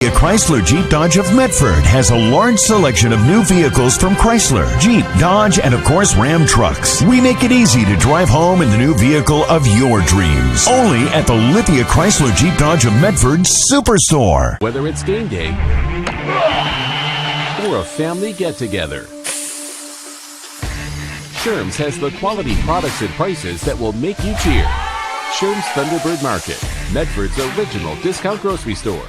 Chrysler Jeep Dodge of Medford has a large selection of new vehicles from Chrysler, Jeep, Dodge, and of course Ram trucks. We make it easy to drive home in the new vehicle of your dreams. Only at the Lithia Chrysler Jeep Dodge of Medford Superstore. Whether it's game day or a family get-together, Sherm's has the quality products and prices that will make you cheer. Sherm's Thunderbird Market, Medford's original discount grocery store.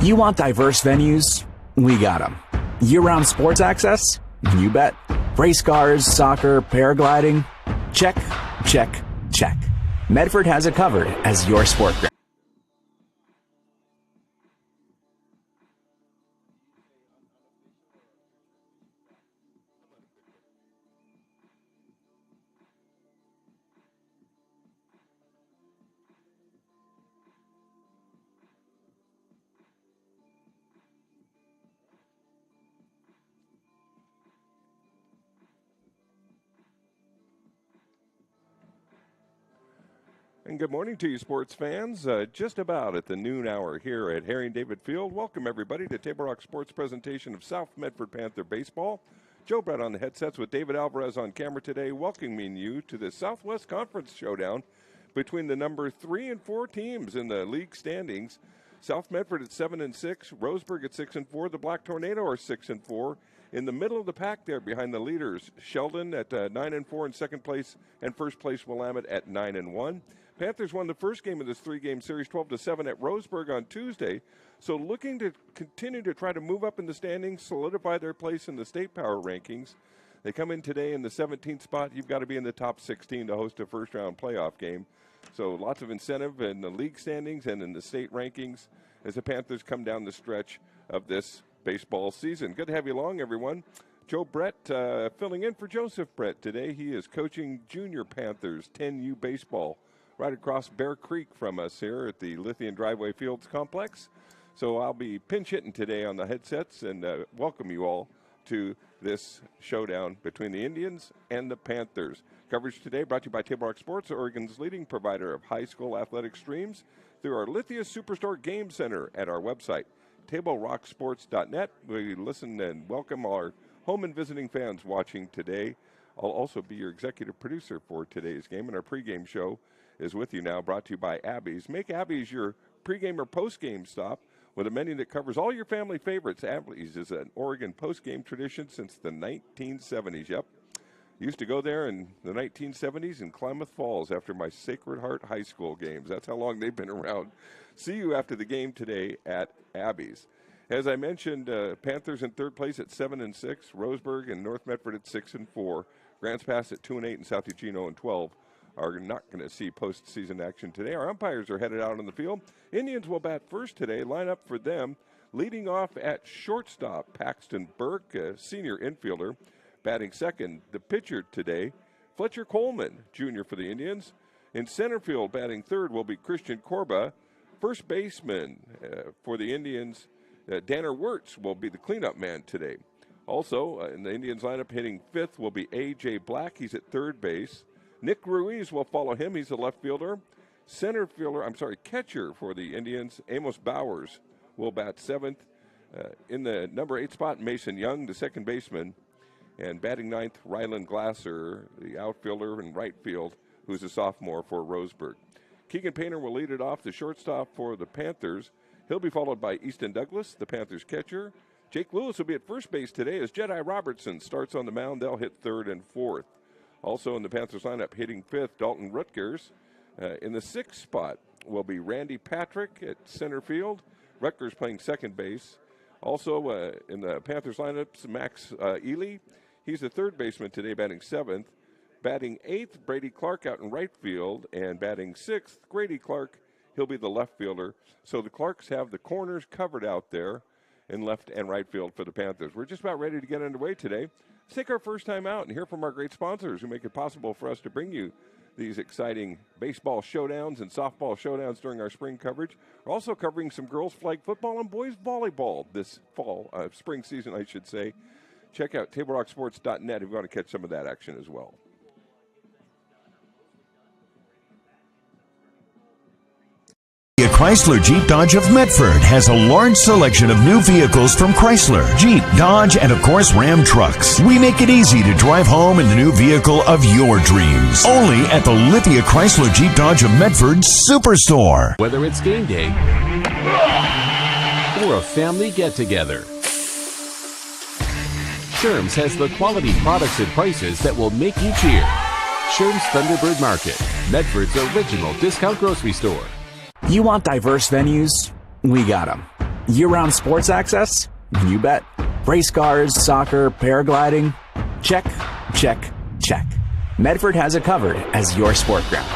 You want diverse venues? We got them. Year-round sports access? You bet. Race cars, soccer, paragliding? Check, check, check. Medford has it covered as your sport ground. And good morning to you, sports fans. Just about at the noon hour here at Harry and David Field. Welcome, everybody, to Table Rock Sports presentation of South Medford Panther Baseball. Joe Brett on the headsets with David Alvarez on camera today, welcoming you to the Southwest Conference Showdown between the number 3 and 4 teams in the league standings. South Medford at 7-6, Roseburg at 6-4, the Black Tornado are 6-4. In the middle of the pack there behind the leaders, Sheldon at 9-4 in second place, and first place Willamette at 9-1. Panthers won the first game of this 3-game series 12-7 at Roseburg on Tuesday, so looking to continue to try to move up in the standings, solidify their place in the state power rankings. They come in today in the 17th spot. You've got to be in the top 16 to host a first-round playoff game. So lots of incentive in the league standings and in the state rankings as the Panthers come down the stretch of this baseball season. Good to have you along, everyone. Joe Brett filling in for Joseph Brett today. He is coaching Junior Panthers 10U baseball right across Bear Creek from us here at the Lithian Driveway Fields Complex. So I'll be pinch hitting today on the headsets and welcome you all to this showdown between the Indians and the Panthers. Coverage today brought to you by Table Rock Sports, Oregon's leading provider of high school athletic streams, through our Lithia Superstore Game Center at our website, TableRockSports.net. We listen and welcome our home and visiting fans watching today. I'll also be your executive producer for today's game, and our pregame show is with you now, brought to you by Abby's. Make Abby's your pregame or postgame stop with a menu that covers all your family favorites. Abby's is an Oregon postgame tradition since the 1970s. Yep. Used to go there in the 1970s in Klamath Falls after my Sacred Heart High School games. That's how long they've been around. See you after the game today at Abby's. As I mentioned, Panthers in third place at 7-6, Roseburg and North Medford at 6-4, Grants Pass at 2-8, and South Eugenio and 12 are not going to see postseason action today. Our umpires are headed out on the field. Indians will bat first today. Line up for them. Leading off at shortstop, Paxton Burke, a senior infielder. Batting second, the pitcher today, Fletcher Coleman, junior for the Indians. In center field, batting third will be Christian Corba. First baseman for the Indians, Danner Wirtz, will be the cleanup man today. Also, in the Indians lineup, hitting fifth will be A.J. Black. He's at third base. Nick Ruiz will follow him. He's a left fielder. Catcher for the Indians, Amos Bowers, will bat seventh. In the number 8 spot, Mason Young, the second baseman. And batting ninth, Rylan Glasser, the outfielder in right field, who's a sophomore for Roseburg. Keegan Painter will lead it off, the shortstop for the Panthers. He'll be followed by Easton Douglas, the Panthers catcher. Jake Lewis will be at first base today as Jedi Robertson starts on the mound. They'll hit third and fourth. Also in the Panthers lineup, hitting fifth, Dalton Rutgers. In the sixth spot will be Randy Patrick at center field. Rutgers playing second base. Also in the Panthers lineups, Max Ely. He's the third baseman today, batting seventh. Batting eighth, Brady Clark out in right field. And batting sixth, Grady Clark. He'll be the left fielder. So the Clarks have the corners covered out there in left and right field for the Panthers. We're just about ready to get underway today. Let's take our first time out and hear from our great sponsors who make it possible for us to bring you these exciting baseball showdowns and softball showdowns during our spring coverage. We're also covering some girls flag football and boys volleyball this fall, spring season, I should say. Check out TableRockSports.net if you want to catch some of that action as well. Chrysler Jeep Dodge of Medford has a large selection of new vehicles from Chrysler, Jeep, Dodge, and of course Ram trucks. We make it easy to drive home in the new vehicle of your dreams. Only at the Lithia Chrysler Jeep Dodge of Medford Superstore. Whether it's game day or a family get-together, Sherm's has the quality products and prices that will make you cheer. Sherm's Thunderbird Market, Medford's original discount grocery store. You want diverse venues? We got them. Year-round sports access? You bet. Race cars, soccer, paragliding? Check, check, check. Medford has it covered as your sport ground,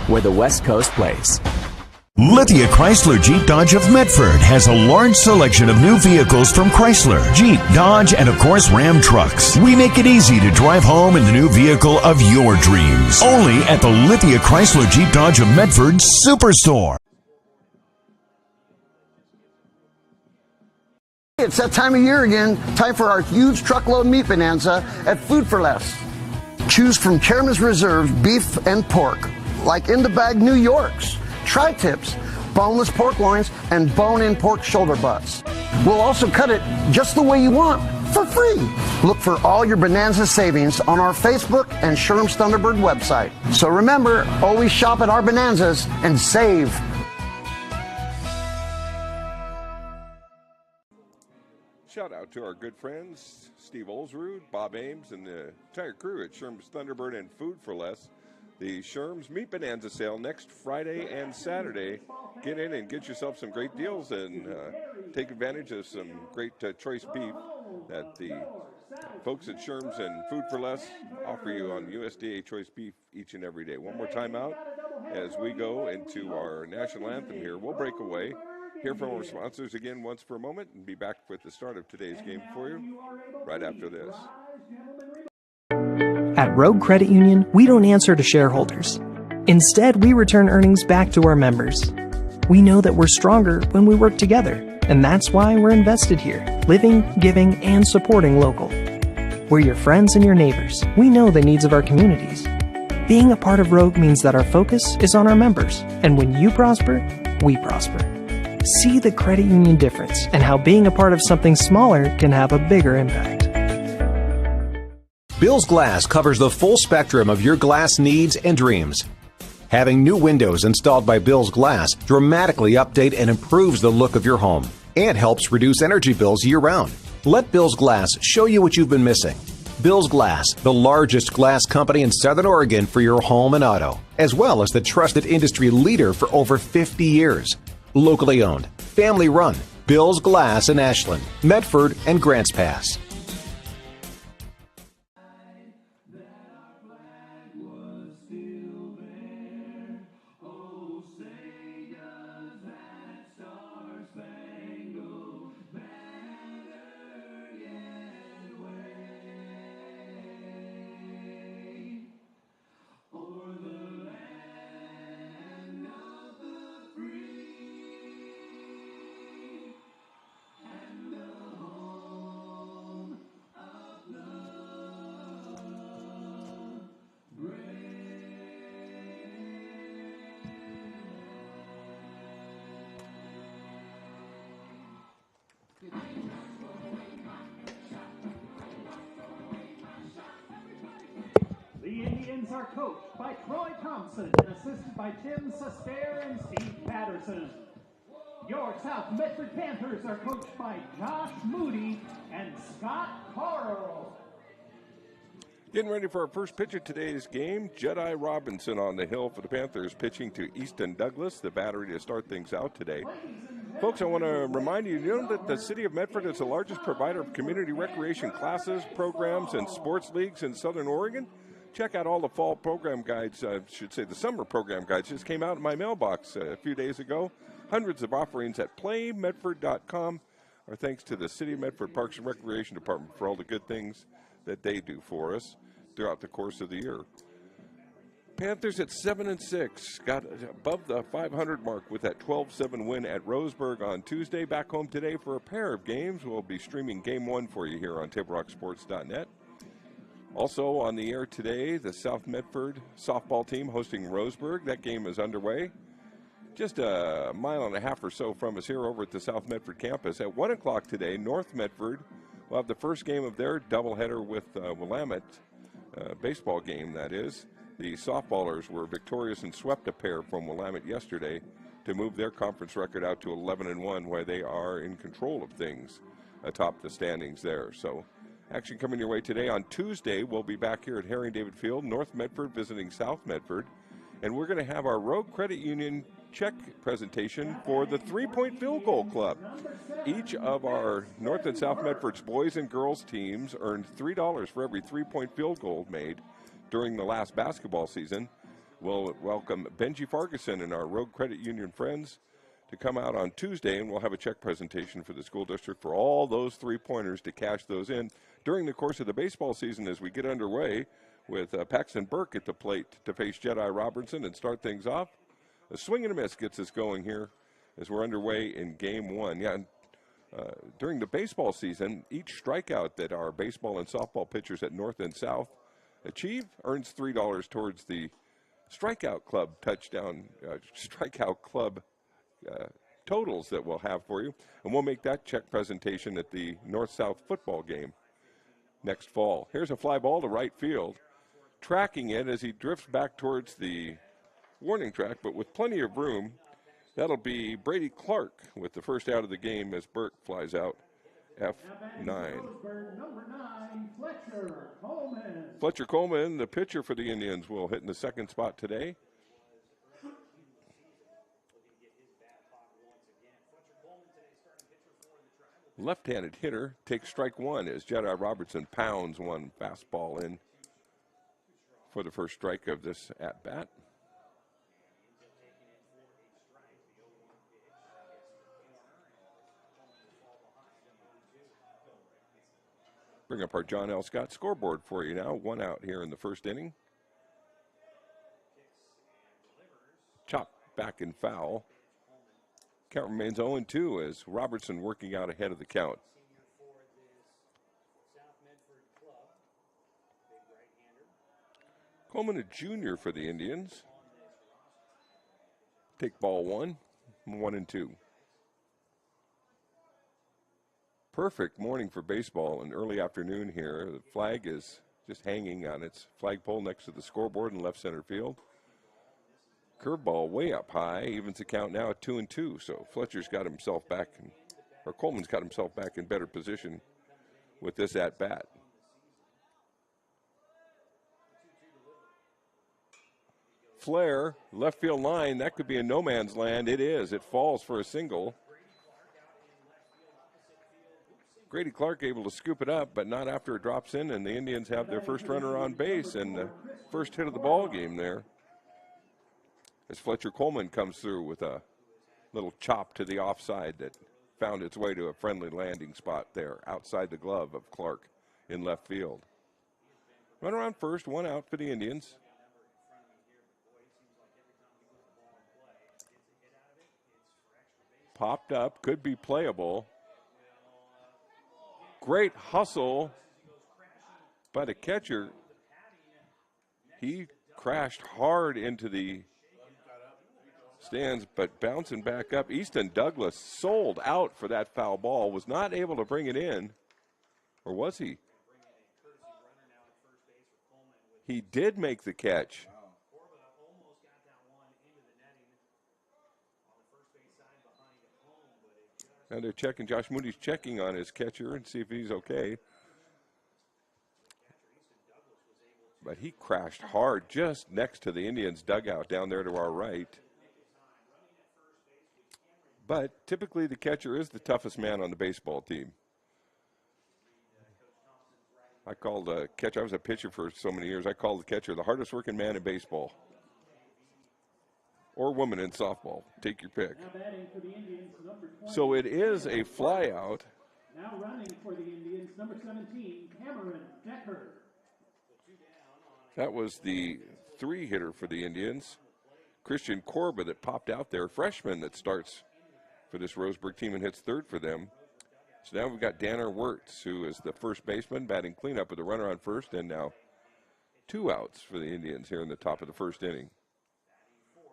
where the West Coast plays. Lithia Chrysler Jeep Dodge of Medford has a large selection of new vehicles from Chrysler, Jeep, Dodge, and of course Ram trucks. We make it easy to drive home in the new vehicle of your dreams. Only at the Lithia Chrysler Jeep Dodge of Medford Superstore. It's that time of year again. Time for our huge truckload meat bonanza at Food for Less. Choose from Chairman's Reserve beef and pork, like in the bag New Yorks, tri-tips, boneless pork loins, and bone-in pork shoulder butts. We'll also cut it just the way you want, for free. Look for all your bonanza savings on our Facebook and Sherm's Thunderbird website. So remember, always shop at our bonanzas and save. Shout out to our good friends, Steve Olsrud, Bob Ames, and the entire crew at Sherm's Thunderbird and Food for Less. The Sherm's Meat Bonanza sale next Friday and Saturday. Get in and get yourself some great deals and take advantage of some great choice beef that the folks at Sherm's and Food for Less offer you on USDA choice beef each and every day. One more time out as we go into our national anthem here. We'll break away. Hear from our sponsors again once for a moment and be back with the start of today's game for you right after this. At Rogue Credit Union, we don't answer to shareholders. Instead, we return earnings back to our members. We know that we're stronger when we work together, and that's why we're invested here, living, giving, and supporting local. We're your friends and your neighbors. We know the needs of our communities. Being a part of Rogue means that our focus is on our members, and when you prosper, we prosper. See the credit union difference and how being a part of something smaller can have a bigger impact. Bill's Glass covers the full spectrum of your glass needs and dreams. Having new windows installed by Bill's Glass dramatically update and improves the look of your home and helps reduce energy bills year-round. Let Bill's Glass show you what you've been missing. Bill's Glass, the largest glass company in Southern Oregon for your home and auto, as well as the trusted industry leader for over 50 years. Locally owned, family run, Bill's Glass in Ashland, Medford, and Grants Pass. Are coached by Troy Thompson and assisted by Tim Sestair and Steve Patterson. Your South Medford Panthers are coached by Josh Moody and Scott Carl. Getting ready for our first pitch of today's game, Jedi Robinson on the hill for the Panthers, pitching to Easton Douglas, the battery to start things out today. Folks, I want to remind you, that the City of Medford is the largest provider of community recreation classes, programs, and sports leagues in Southern Oregon. Check out all the fall program guides, I should say the summer program guides, just came out in my mailbox a few days ago. Hundreds of offerings at playmedford.com. Our thanks to the City of Medford Parks and Recreation Department for all the good things that they do for us throughout the course of the year. Panthers at 7-6, got above the 500 mark with that 12-7 win at Roseburg on Tuesday. Back home today for a pair of games. We'll be streaming Game 1 for you here on TableRockSports.net. Also on the air today, the South Medford softball team hosting Roseburg. That game is underway. just a mile and a half or so from us here over at the South Medford campus. At 1 o'clock today, North Medford will have the first game of their doubleheader with Willamette, baseball game, that is. The softballers were victorious and swept a pair from Willamette yesterday to move their conference record out to 11-1, where they are in control of things atop the standings there. So action coming your way today. On Tuesday, we'll be back here at Herring David Field, North Medford visiting South Medford, and we're going to have our Rogue Credit Union check presentation for the three-point field goal club. Each of our North and South Medford's boys and girls teams earned $3 for every three-point field goal made during the last basketball season. We'll welcome Benji Farguson and our Rogue Credit Union friends to come out on Tuesday, and we'll have a check presentation for the school district for all those three-pointers to cash those in during the course of the baseball season as we get underway with Paxton Burke at the plate to face Jedi Robertson and start things off. A swing and a miss gets us going here as we're underway in Game 1. Yeah, and, during the baseball season, each strikeout that our baseball and softball pitchers at North and South achieve earns $3 towards the strikeout club totals that we'll have for you. And we'll make that check presentation at the North-South football game next fall. Here's a fly ball to right field. Tracking it as he drifts back towards the warning track, but with plenty of room. That'll be Brady Clark with the first out of the game as Burke flies out F9. Roseburg, number 9, Fletcher Coleman. Fletcher Coleman, the pitcher for the Indians, will hit in the second spot today. Left-handed hitter takes strike one as Jedi Robertson pounds one fastball in for the first strike of this at-bat. Bring up our John L. Scott scoreboard for you now. One out here in the first inning. Chop back and foul. Count remains 0-2 as Robertson working out ahead of the count. Coleman, a junior for the Indians. Take ball 1, 1-2. Perfect morning for baseball, an early afternoon here. The flag is just hanging on its flagpole next to the scoreboard in left center field. Curveball way up high, evens the count now at 2-2. So Fletcher's got himself back, or Coleman's got himself back in better position with this at bat. Flare, left field line, that could be a no man's land. It is. It falls for a single. Grady Clark able to scoop it up, but not after it drops in, and the Indians have their first runner on base and the first hit of the ball game there. As Fletcher Coleman comes through with a little chop to the offside that found its way to a friendly landing spot there outside the glove of Clark in left field. Runner on first, one out for the Indians. Popped up, could be playable. Great hustle by the catcher. He crashed hard into the stands, but bouncing back up. Easton Douglas sold out for that foul ball, was not able to bring it in. Or was he? He did make the catch. And they're checking, Josh Moody's checking on his catcher and see if he's okay. But he crashed hard just next to the Indians' dugout down there to our right. But typically the catcher is the toughest man on the baseball team. I called the catcher, I was a pitcher for so many years, I called the catcher the hardest working man in baseball. Or woman in softball. Take your pick. So it is a fly out. Now running for the Indians, number 17, Cameron Decker. That was the 3-hitter for the Indians. Christian Corba that popped out there, freshman that starts for this Roseburg team and hits third for them. So now we've got Danner Wirtz, who is the first baseman, batting cleanup with a runner on first, and now 2 outs for the Indians here in the top of the first inning.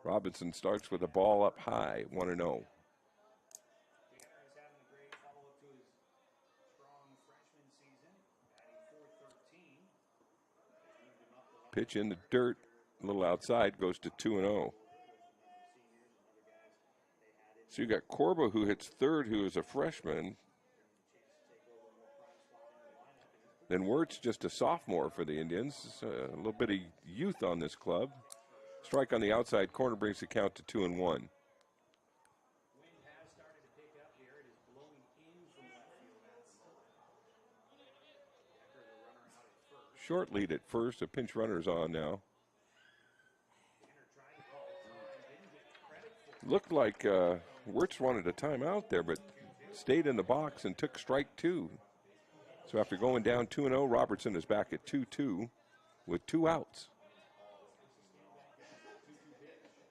Robinson starts with the ball up high, 1-0. Pitch in the dirt, a little outside, goes to 2-0. So you got Corba, who hits third, who is a freshman. Then Wirtz, just a sophomore for the Indians. A little bit of youth on this club. Strike on the outside corner brings the count to 2-1. Short lead at first. A pinch runner's on now. Looked like Wirtz wanted a timeout there, but stayed in the box and took strike two. So after going down 2-0, Robertson is back at 2-2 with 2 outs.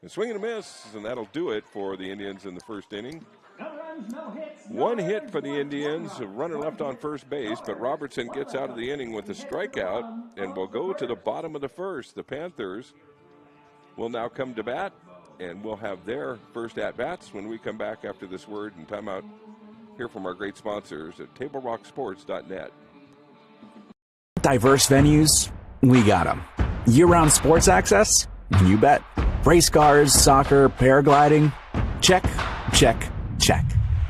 And swing and a miss, and that'll do it for the Indians in the first inning. No runs, no hits, no 1 hit errors, for the 1 Indians, a run. runner left on first base, but Robertson gets out of the inning with a strikeout and will go to the bottom of the first. The Panthers will now come to bat, and we'll have their first at-bats when we come back after this word and timeout. Hear from our great sponsors at TableRockSports.net. Diverse venues, we got them. Year-round sports access? You bet. Race cars, soccer, paragliding? Check, check, check.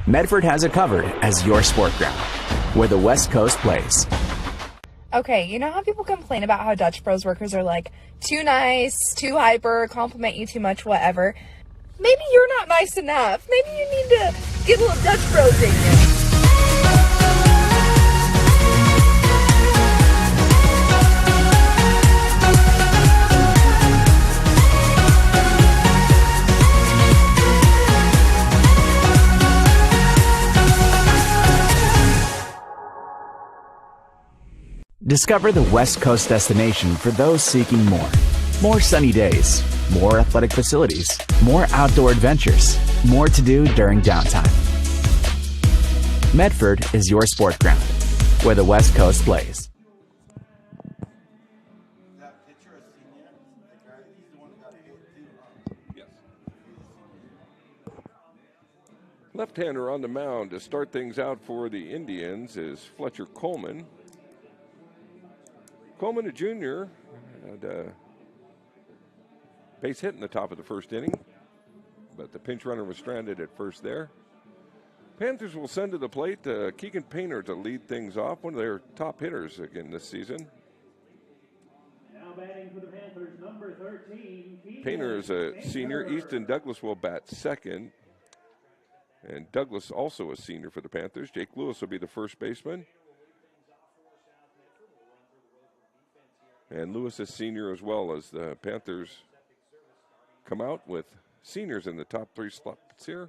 Medford has it covered as your sport ground, where the West Coast plays. Okay, you know how people complain about how Dutch Bros workers are like too nice, too hyper, compliment you too much, whatever? Maybe you're not nice enough. Maybe you need to get a little Dutch Bros in you. Discover the West Coast destination for those seeking more. More sunny days, more athletic facilities, more outdoor adventures, more to do during downtime. Medford is your sport ground, where the West Coast plays. Left-hander on the mound to start things out for the Indians is Fletcher Coleman. Coleman, a junior, had base hit in the top of the first inning, but the pinch runner was stranded at first there. Panthers will send to the plate Keegan Painter to lead things off, one of their top hitters again this season. Now batting for the Panthers, number 13. Painter is a senior. Easton Douglas will bat second. And Douglas also a senior for the Panthers. Jake Lewis will be the first baseman. And Lewis is senior as well, as the Panthers come out with seniors in the top 3 slots here.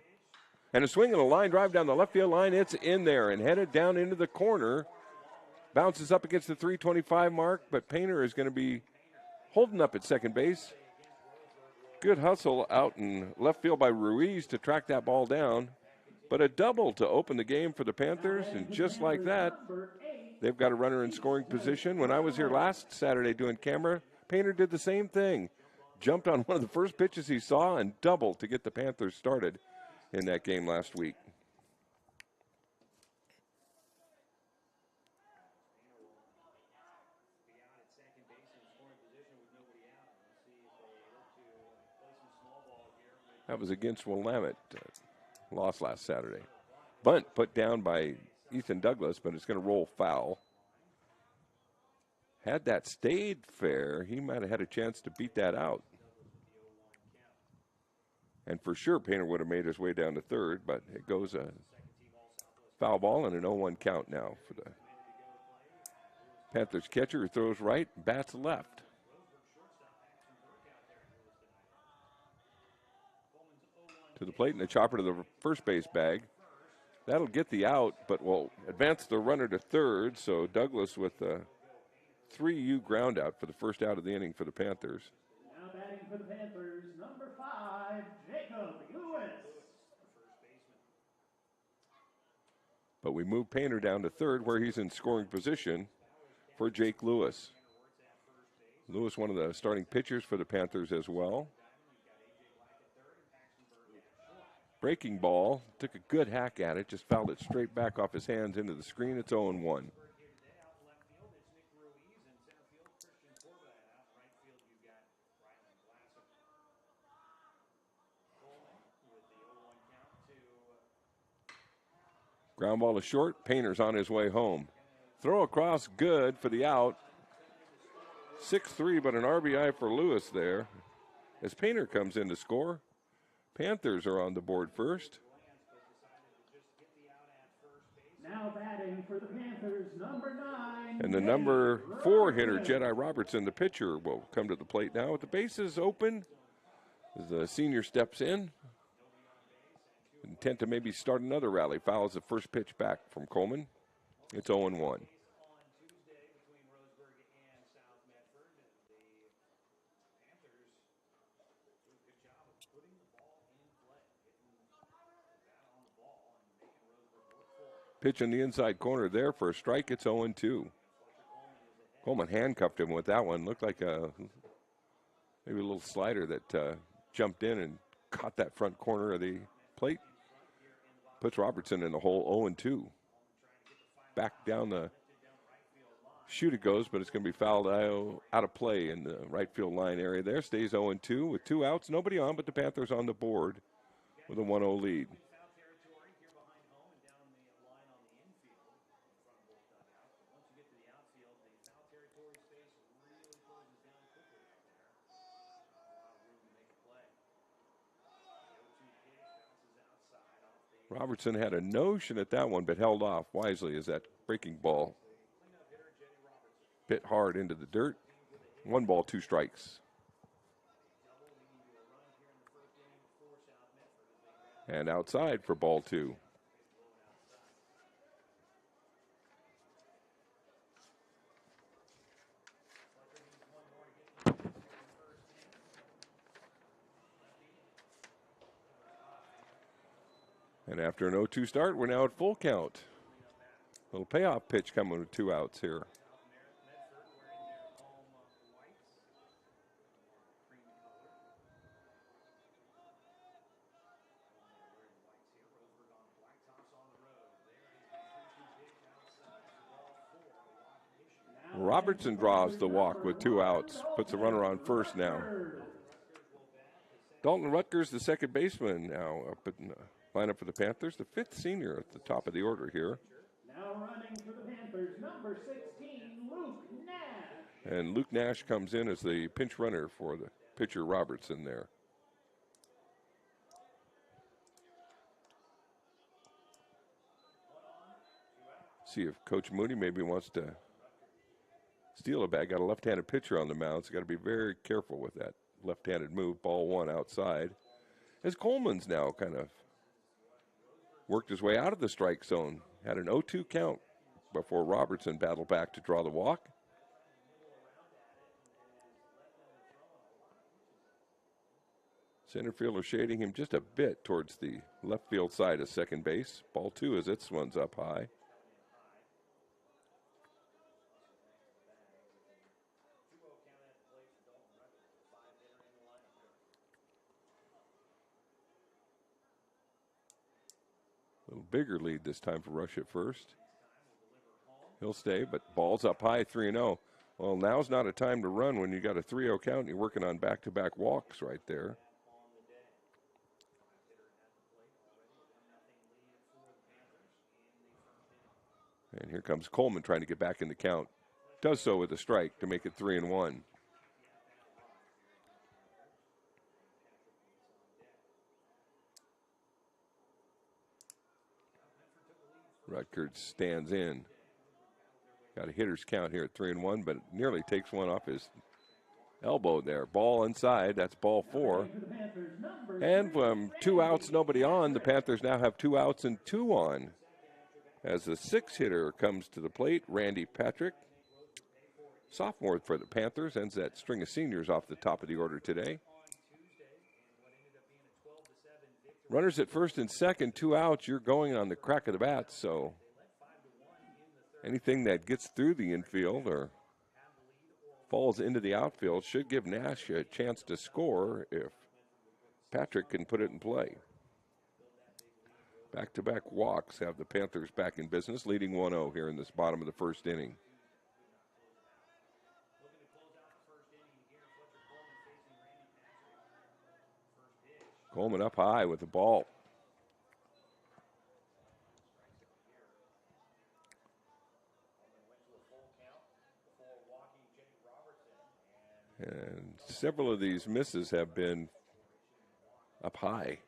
And a swing and a line drive down the left field line. It's in there and headed down into the corner. Bounces up against the 325 mark, but Painter is going to be holding up at second base. Good hustle out in left field by Ruiz to track that ball down. But a double to open the game for the Panthers, and just like that, they've got a runner in scoring position. When I was here last Saturday doing camera, Painter did the same thing. Jumped on one of the first pitches he saw and doubled to get the Panthers started in that game last week. That was against Willamette. Lost last Saturday. Bunt put down by Ethan Douglas, but it's going to roll foul. Had that stayed fair, he might have had a chance to beat that out. And for sure, Painter would have made his way down to third, but it goes a foul ball and an 0-1 count now for the Panthers catcher, who throws right, bats left. To the plate and a chopper to the first base bag. That'll get the out, but will advance the runner to third. So Douglas with a 3-U ground out for the first out of the inning for the Panthers. Now batting for the Panthers, number 5, Jacob Lewis. But we move Painter down to third, where he's in scoring position for Jake Lewis. Lewis, one of the starting pitchers for the Panthers as well. Breaking ball, took a good hack at it, just fouled it straight back off his hands into the screen. It's 0-1. Ground ball is short. Painter's on his way home. Throw across, good for the out. 6-3, but an RBI for Lewis there. As Painter comes in to score, Panthers are on the board first. Now batting for the Panthers, number 9. And the number 4 hitter, Jedi Robertson, the pitcher, will come to the plate now. With the bases open, as the senior steps in, intent to maybe start another rally. Fouls the first pitch back from Coleman. It's 0-1. Pitch in the inside corner there for a strike. It's 0-2. Coleman handcuffed him with that one. Looked like maybe a little slider that jumped in and caught that front corner of the plate. Puts Robertson in the hole. 0-2. Back down the chute it goes, but it's going to be fouled out of play in the right field line area there. Stays 0-2 with 2 outs. Nobody on, but the Panthers on the board with a 1-0 lead. Robertson had a notion at that one, but held off wisely as that breaking ball bit hard into the dirt. 1 ball, 2 strikes. And outside for ball 2. And after an 0-2 start, we're now at full count. Little payoff pitch coming with 2 outs here. Robertson draws the walk with 2 outs. Puts the runner on first now. Dalton Rutgers, the second baseman, now up in the lineup for the Panthers. The 5th senior at the top of the order here. Now running for the Panthers, number 16, Luke Nash. And Luke Nash comes in as the pinch runner for the pitcher Robertson there. See if Coach Mooney maybe wants to steal a bag. Got a left-handed pitcher on the mound, so got to be very careful with that left-handed move. Ball 1 outside. As Coleman's now kind of worked his way out of the strike zone. Had an 0-2 count before Robertson battled back to draw the walk. Center fielder shading him just a bit towards the left field side of second base. Ball 2 as it one's up high. A little bigger lead this time for Rush at first. He'll stay, but ball's up high, 3-0. Well, now's not a time to run when you got a 3-0 count and you're working on back-to-back walks right there. And here comes Coleman trying to get back in the count. Does so with a strike to make it 3-1. Rutgers stands in. Got a hitter's count here at 3-1, but nearly takes one off his elbow there. Ball inside, that's ball 4. And from 2 outs, nobody on, the Panthers now have 2 outs and 2 on. As the 6th hitter comes to the plate, Randy Patrick. Sophomore for the Panthers, ends that string of seniors off the top of the order today. Runners at first and second, 2 outs, you're going on the crack of the bat, so anything that gets through the infield or falls into the outfield should give Nash a chance to score if Patrick can put it in play. Back-to-back walks have the Panthers back in business, leading 1-0 here in this bottom of the first inning. Coleman up high with the ball. And several of these misses have been up high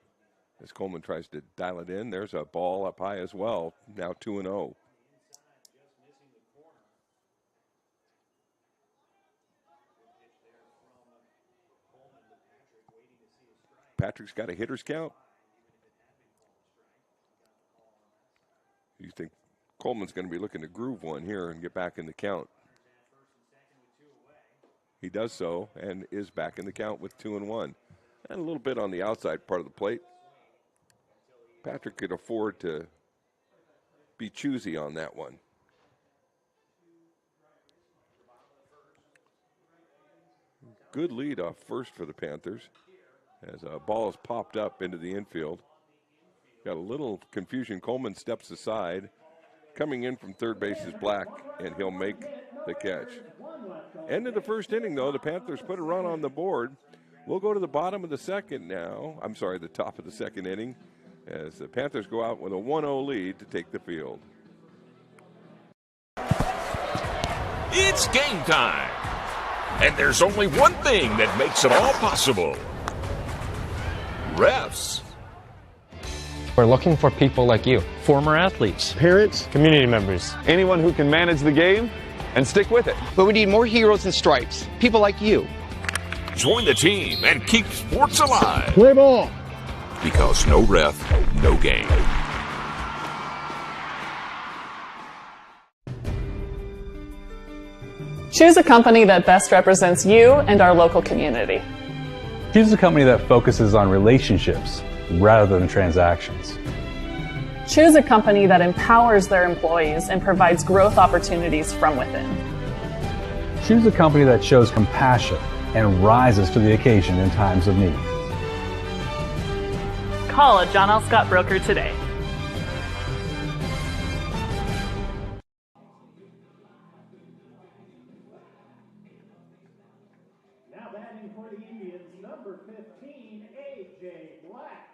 as Coleman tries to dial it in. There's a ball up high as well, now 2-0. Patrick's got a hitter's count. You think Coleman's going to be looking to groove one here and get back in the count? He does so and is back in the count with 2-1. And a little bit on the outside part of the plate. Patrick could afford to be choosy on that one. Good lead off first for the Panthers as a ball is popped up into the infield. Got a little confusion. Coleman steps aside. Coming in from third base is Black, and he'll make the catch. End of the first inning, though. The Panthers put a run on the board. We'll go to the bottom of the second now. I'm sorry, the top of the second inning, as the Panthers go out with a 1-0 lead to take the field. It's game time. And there's only one thing that makes it all possible. Refs. We're looking for people like you. Former athletes. Parents. Community members. Anyone who can manage the game and stick with it. But we need more heroes and stripes. People like you. Join the team and keep sports alive. Play ball. Because no ref, no game. Choose a company that best represents you and our local community. Choose a company that focuses on relationships rather than transactions. Choose a company that empowers their employees and provides growth opportunities from within. Choose a company that shows compassion and rises to the occasion in times of need. Call a John L. Scott broker today. Now batting for the Indians, number 15, A.J. Black.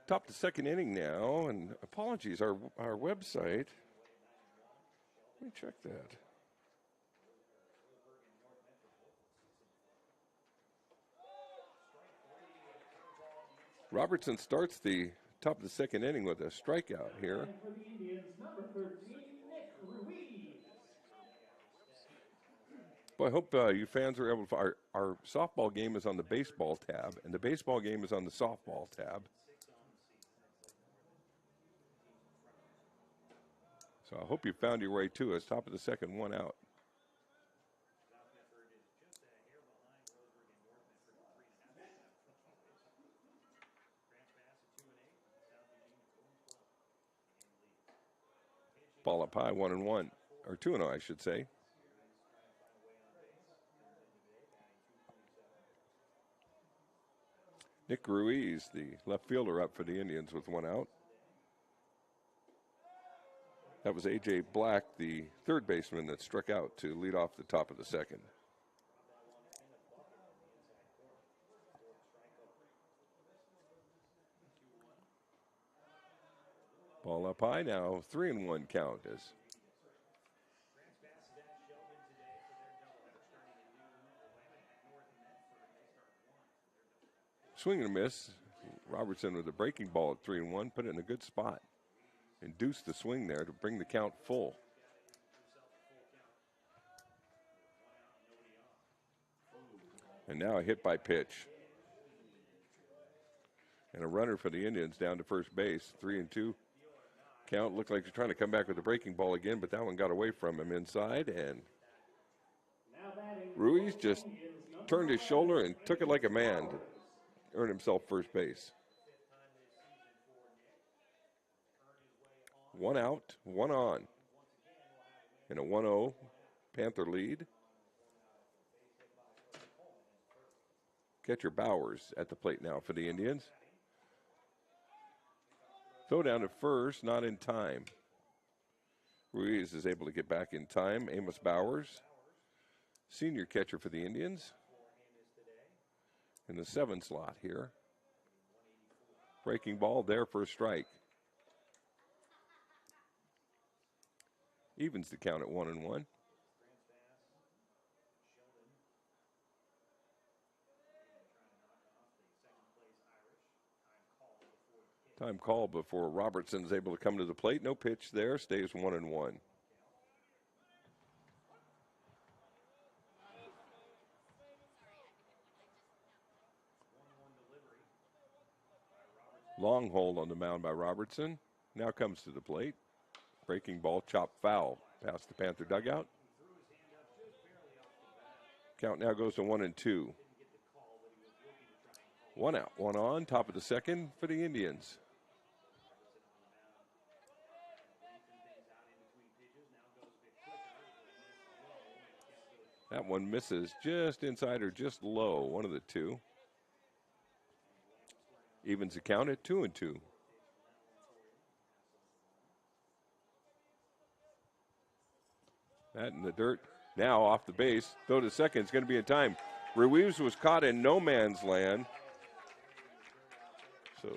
Top of the second inning now, and apologies, our website. Let me check that. Robertson starts the top of the second inning with a strikeout here. Well, I hope you fans are able to. Our softball game is on the baseball tab, and the baseball game is on the softball tab. So I hope you found your way to us. Top of the second, one out. Ball up high, 1-1, or 2-0, I should say. Nick Ruiz, the left fielder, up for the Indians with one out. That was A.J. Black, the third baseman that struck out to lead off the top of the second. Ball up high now, 3-1 count as swing and a miss. Robertson with a breaking ball at 3-1, put it in a good spot. Induced the swing there to bring the count full. And now a hit by pitch. And a runner for the Indians down to first base, 3-2. Count looked like he's trying to come back with a breaking ball again, but that one got away from him inside. And Ruiz just turned his shoulder and took it like a man to earn himself first base. 1 out, 1 on. And a 1-0 Panther lead. Catcher Bowers at the plate now for the Indians. Throw down to first, not in time. Ruiz is able to get back in time. Amos Bowers, senior catcher for the Indians, in the 7 slot here. Breaking ball there for a strike. Evens the count at 1-1. Time call before Robertson's able to come to the plate. No pitch there. Stays 1-1. Long hold on the mound by Robertson. Now comes to the plate. Breaking ball, chopped foul past the Panther dugout. Count now goes to 1-2. 1 out, 1 on, top of the second for the Indians. That one misses just inside or just low, one of the two. Evens the count at 2-2. That in the dirt. Now off the base. Throw to second. It's going to be in time. Ruiz was caught in no man's land. So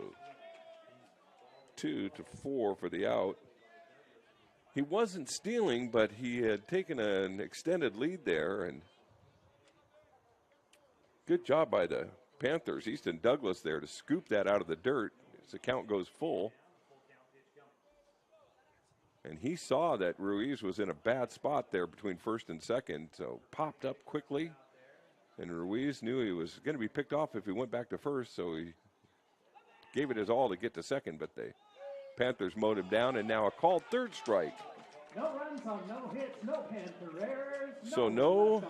2-4 for the out. He wasn't stealing, but he had taken an extended lead there. And good job by the Panthers. Easton Douglas there to scoop that out of the dirt as the count goes full. And he saw that Ruiz was in a bad spot there between first and second, so popped up quickly. And Ruiz knew he was going to be picked off if he went back to first, so he gave it his all to get to second, but the Panthers mowed him down, and now a called third strike. No runs on no hits, no Panther errors. So no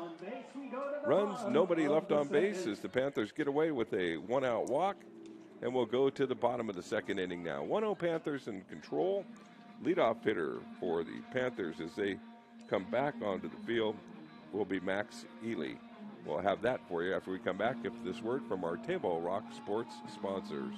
runs, nobody left on base as the Panthers get away with a 1-out walk, and we'll go to the bottom of the second inning now. 1-0 Panthers in control. Leadoff hitter for the Panthers as they come back onto the field will be Max Ely. We'll have that for you after we come back after this word from our Table Rock Sports sponsors.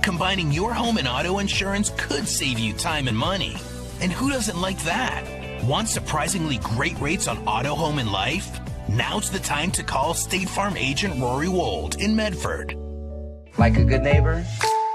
Combining your home and auto insurance could save you time and money. And who doesn't like that? Want surprisingly great rates on auto, home, and life? Now's the time to call State Farm agent Rory Wold in Medford. Like a good neighbor,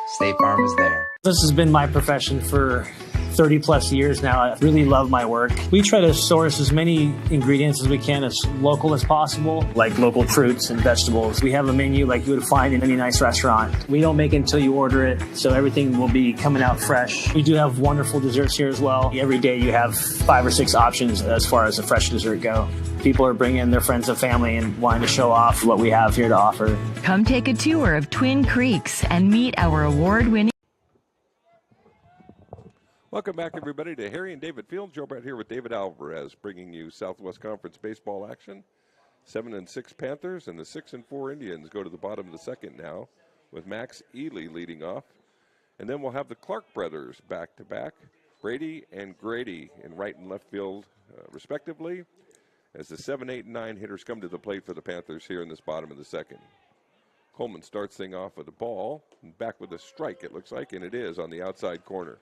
State Farm is there. This has been my profession for 30 plus years now. I really love my work. We try to source as many ingredients as we can, as local as possible, like local fruits and vegetables. We have a menu like you would find in any nice restaurant. We don't make it until you order it, so everything will be coming out fresh. We do have wonderful desserts here as well. Every day you have 5 or 6 options as far as the fresh dessert go. People are bringing their friends and family and wanting to show off what we have here to offer. Come take a tour of Twin Creeks and meet our award-winning. Welcome back, everybody, to Harry and David Field. Joe Brett here with David Alvarez, bringing you Southwest Conference baseball action. 7-6 Panthers and the 6-4 Indians go to the bottom of the second now. with Max Ely leading off. And then we'll have the Clark brothers back-to-back, Brady and Grady in right and left field, respectively, as the 7, 8, and 9 hitters come to the plate for the Panthers here in this bottom of the second. Coleman starts thing off with a ball, and back with a strike, it looks like, and it is on the outside corner.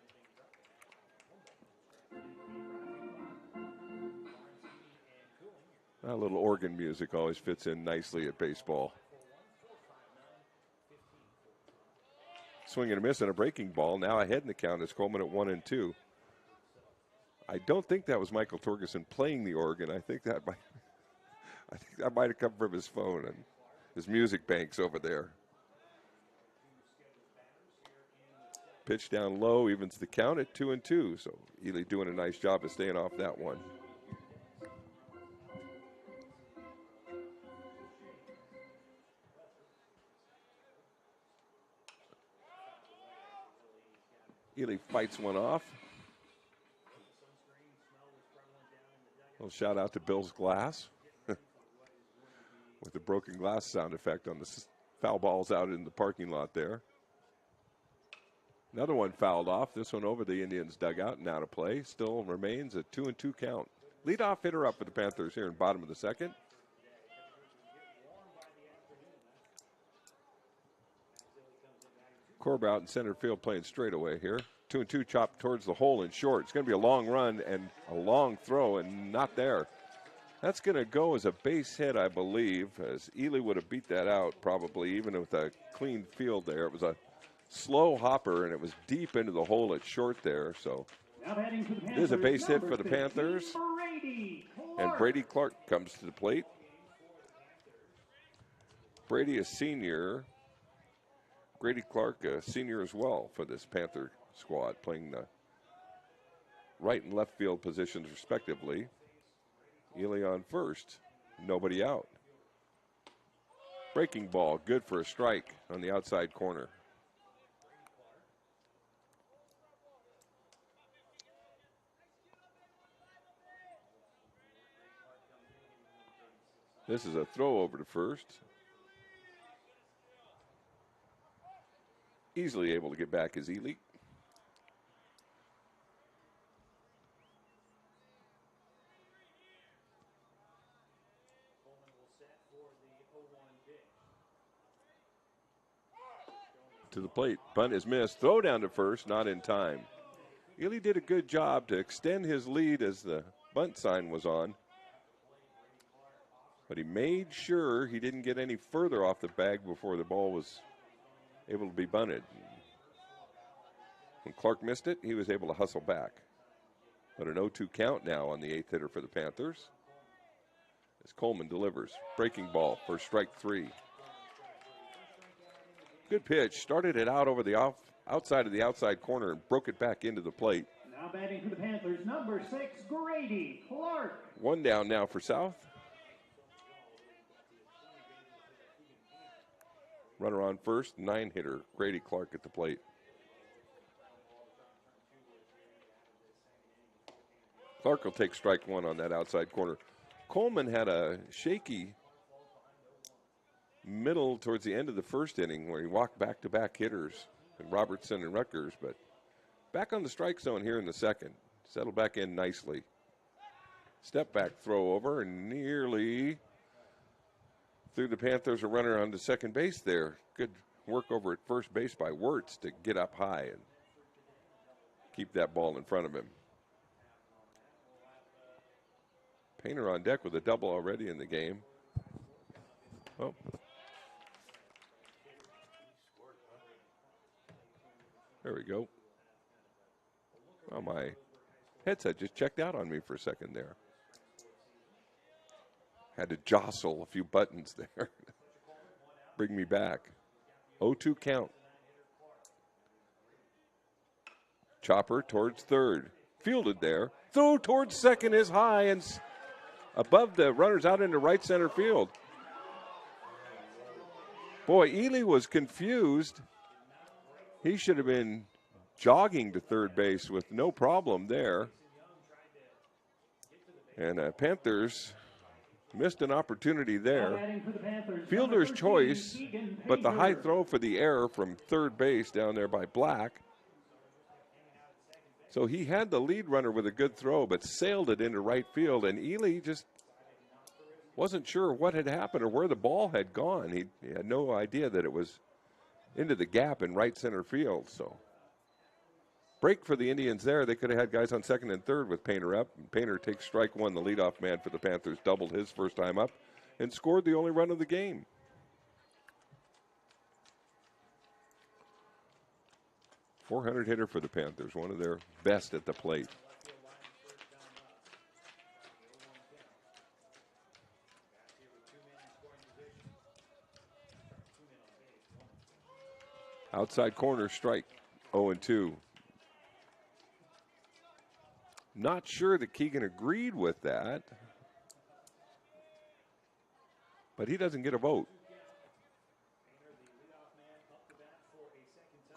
A little organ music always fits in nicely at baseball. Swing and a miss and a breaking ball. Now ahead in the count is Coleman at 1-2. I don't think that was Michael Torgerson playing the organ. I think that might have come from his phone and his music banks over there. Pitch down low, evens the count at 2-2. So Ely doing a nice job of staying off that one. Ely fights one off. A little shout out to Bill's glass with the broken glass sound effect on the foul balls out in the parking lot there. Another one fouled off. This one over the Indians' dugout and out of play. Still remains a 2-2 count. Leadoff hitter up for the Panthers here in bottom of the second. Corb out in center field playing straight away here. 2-2 chop towards the hole in short. It's going to be a long run and a long throw and not there. That's going to go as a base hit, I believe, as Ely would have beat that out probably even with a clean field there. It was a slow hopper and it was deep into the hole at short there. So there's a base hit for the Panthers. And Brady Clark comes to the plate. Brady, a senior. Grady Clark, a senior as well for this Panther squad, playing the right and left field positions respectively. Ely on first, nobody out. Breaking ball, good for a strike on the outside corner. This is a throw over to first. Easily able to get back is Ely. To the plate. Bunt is missed. Throw down to first, not in time. Ely did a good job to extend his lead as the bunt sign was on. But he made sure he didn't get any further off the bag before the ball was able to be bunted. When Clark missed it, he was able to hustle back. But an 0-2 count now on the eighth hitter for the Panthers. As Coleman delivers. Breaking ball for strike 3. Good pitch. Started it out over the outside of the outside corner and broke it back into the plate. Now batting for the Panthers, number 6, Grady Clark. One down now for South. Runner on first, 9-hitter, Grady Clark at the plate. Clark will take strike 1 on that outside corner. Coleman had a shaky middle towards the end of the first inning where he walked back-to-back hitters, and Robertson and Rutgers, but back on the strike zone here in the second. Settled back in nicely. Step back throw over and nearly threw the Panthers a runner onto second base there. Good work over at first base by Wirtz to get up high and keep that ball in front of him. Painter on deck with a double already in the game. Oh. There we go. Well, my headset just checked out on me for a second there. Had to jostle a few buttons there. Bring me back. 0-2 count. Chopper towards third. Fielded there. Throw towards second is high and above the runners out into right center field. Boy, Ely was confused. He should have been jogging to third base with no problem there. And Panthers Missed an opportunity there. Fielder's choice, but the high throw for the error from third base down there by Black. So he had the lead runner with a good throw, but sailed it into right field, and Ely just wasn't sure what had happened or where the ball had gone. He had no idea that it was into the gap in right center field. So break for the Indians there. They could have had guys on second and third with Painter up. Painter takes strike one, the leadoff man for the Panthers, doubled his first time up and scored the only run of the game. .400 hitter for the Panthers, one of their best at the plate. Outside corner strike, 0-2. Not sure that Keegan agreed with that, but he doesn't get a vote.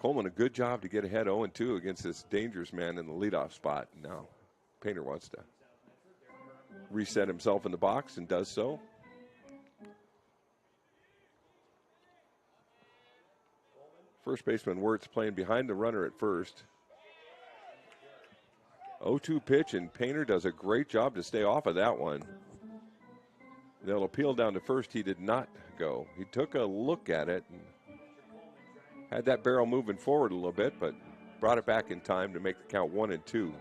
Coleman, a good job to get ahead 0-2 against this dangerous man in the leadoff spot. Now, Painter wants to reset himself in the box and does so. First baseman Wirtz playing behind the runner at first. 0-2 pitch, and Painter does a great job to stay off of that one. They'll appeal down to first. He did not go. He took a look at it and had that barrel moving forward a little bit, but brought it back in time to make the count 1-2.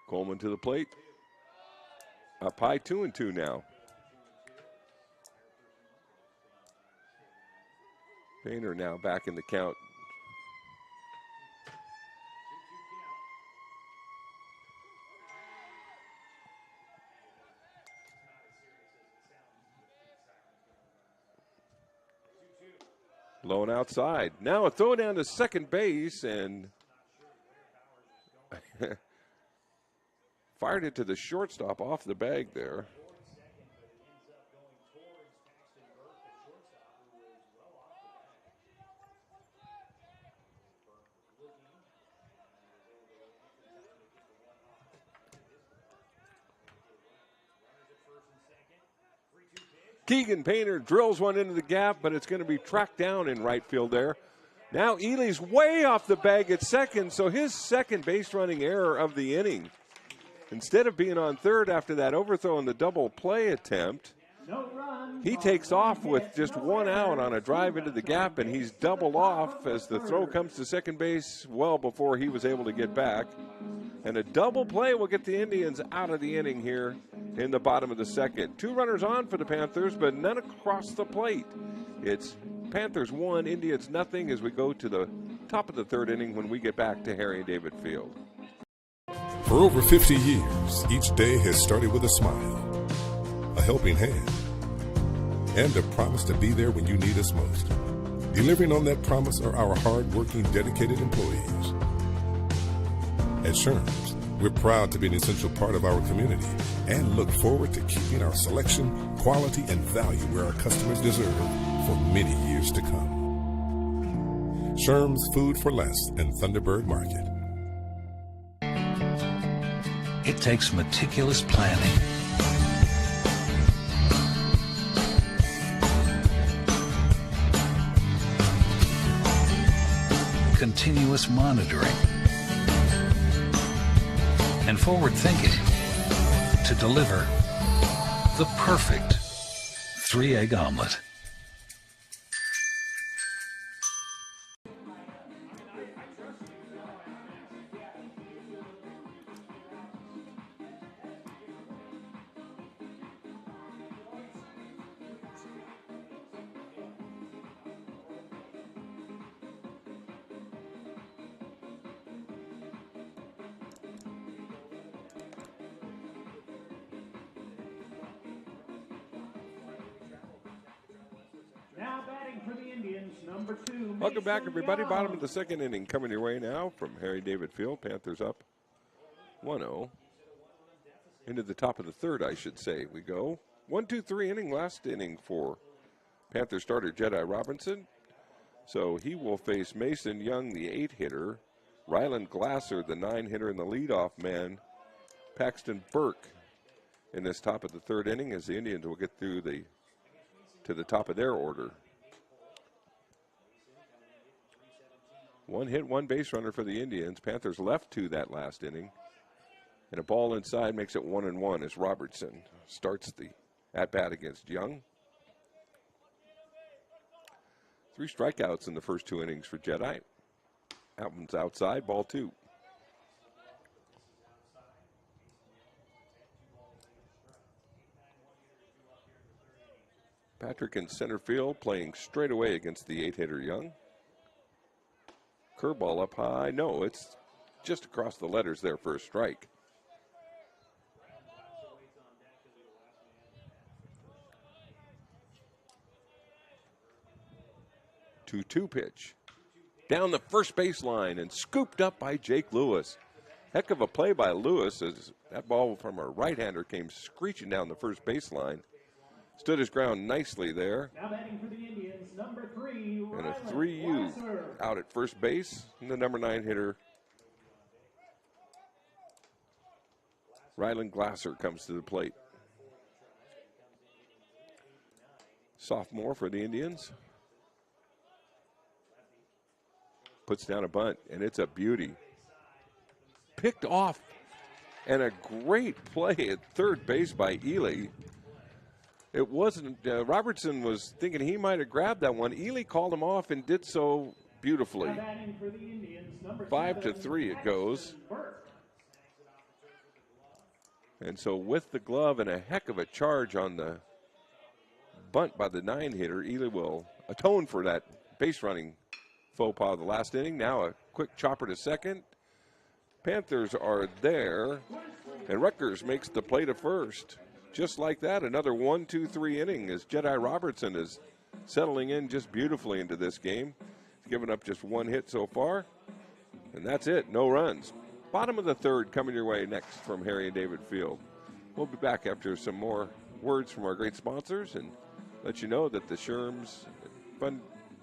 Coleman to the plate. Up high, 2-2 now. Painter now back in the count. Low and outside. Now a throw down to second base, and fired it to the shortstop off the bag there. Keegan Painter drills one into the gap, but it's going to be tracked down in right field there. Now Ely's way off the bag at second, so his second base running error of the inning. Instead of being on third after that overthrow in the double play attempt, he takes off with just one out on a drive into the gap, and he's doubled off as the throw comes to second base well before he was able to get back. And a double play will get the Indians out of the inning here in the bottom of the second. 2 runners on for the Panthers, but none across the plate. It's Panthers 1, Indians nothing as we go to the top of the third inning when we get back to Harry and David Field. For over 50 years, each day has started with a smile, a helping hand, and a promise to be there when you need us most. Delivering on that promise are our hard-working, dedicated employees. At Sherms, we're proud to be an essential part of our community and look forward to keeping our selection, quality, and value where our customers deserve for many years to come. Sherms Food for Less and Thunderbird Market. It takes meticulous planning, continuous monitoring, and forward thinking to deliver the perfect 3-egg omelet. Welcome back, everybody. Bottom of the second inning coming your way now from Harry David Field. Panthers up 1-0. Into the top of the third, I should say. We go 1-2-3 inning, last inning for Panther starter Jedi Robinson. So he will face Mason Young, the 8-hitter, Ryland Glasser, the 9-hitter, and the leadoff man, Paxton Burke, in this top of the third inning, as the Indians will get through to the top of their order. 1 hit, 1 base runner for the Indians. Panthers left 2 that last inning. And a ball inside makes it 1-1 as Robertson starts the at-bat against Young. 3 strikeouts in the first 2 innings for Jedi. That one's outside, ball 2. Patrick in center field playing straight away against the 8-hitter Young. Curveball up high. No, it's just across the letters there for a strike. 2-2 pitch. Down the first baseline and scooped up by Jake Lewis. Heck of a play by Lewis as that ball from a right-hander came screeching down the first baseline. Stood his ground nicely there. Now batting for the Indians, number 3, and a 3-U out at first base. And the number 9 hitter, Ryland Glasser, comes to the plate. Sophomore for the Indians. Puts down a bunt, and it's a beauty. Picked off, and a great play at third base by Ely. It wasn't, Robertson was thinking he might have grabbed that one. Ely called him off and did so beautifully. 5-3 it goes. And so with the glove and a heck of a charge on the bunt by the 9-hitter, Ely will atone for that base running faux pas of the last inning. Now a quick chopper to second. Panthers are there, and Rutgers makes the play to first. Just like that, another 1-2-3 inning as Jedi Robertson is settling in just beautifully into this game. He's given up just 1 hit so far, and that's it, no runs. Bottom of the third coming your way next from Harry and David Field. We'll be back after some more words from our great sponsors and let you know that the Sherm's Fun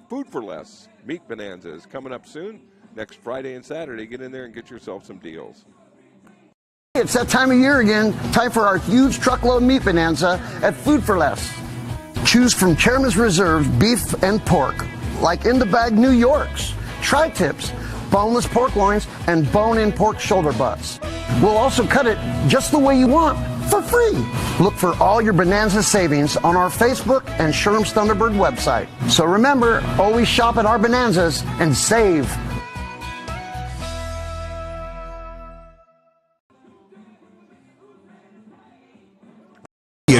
Food for Less Meat Bonanza is coming up soon. Next Friday and Saturday, get in there and get yourself some deals. It's that time of year again. Time for our huge truckload meat bonanza at Food for Less. Choose from Chairman's Reserve beef and pork, like in the bag New Yorks, tri-tips, boneless pork loins, and bone-in pork shoulder butts. We'll also cut it just the way you want for free. Look for all your bonanza savings on our Facebook and Sherm's Thunderbird website. So remember, always shop at our bonanzas and save.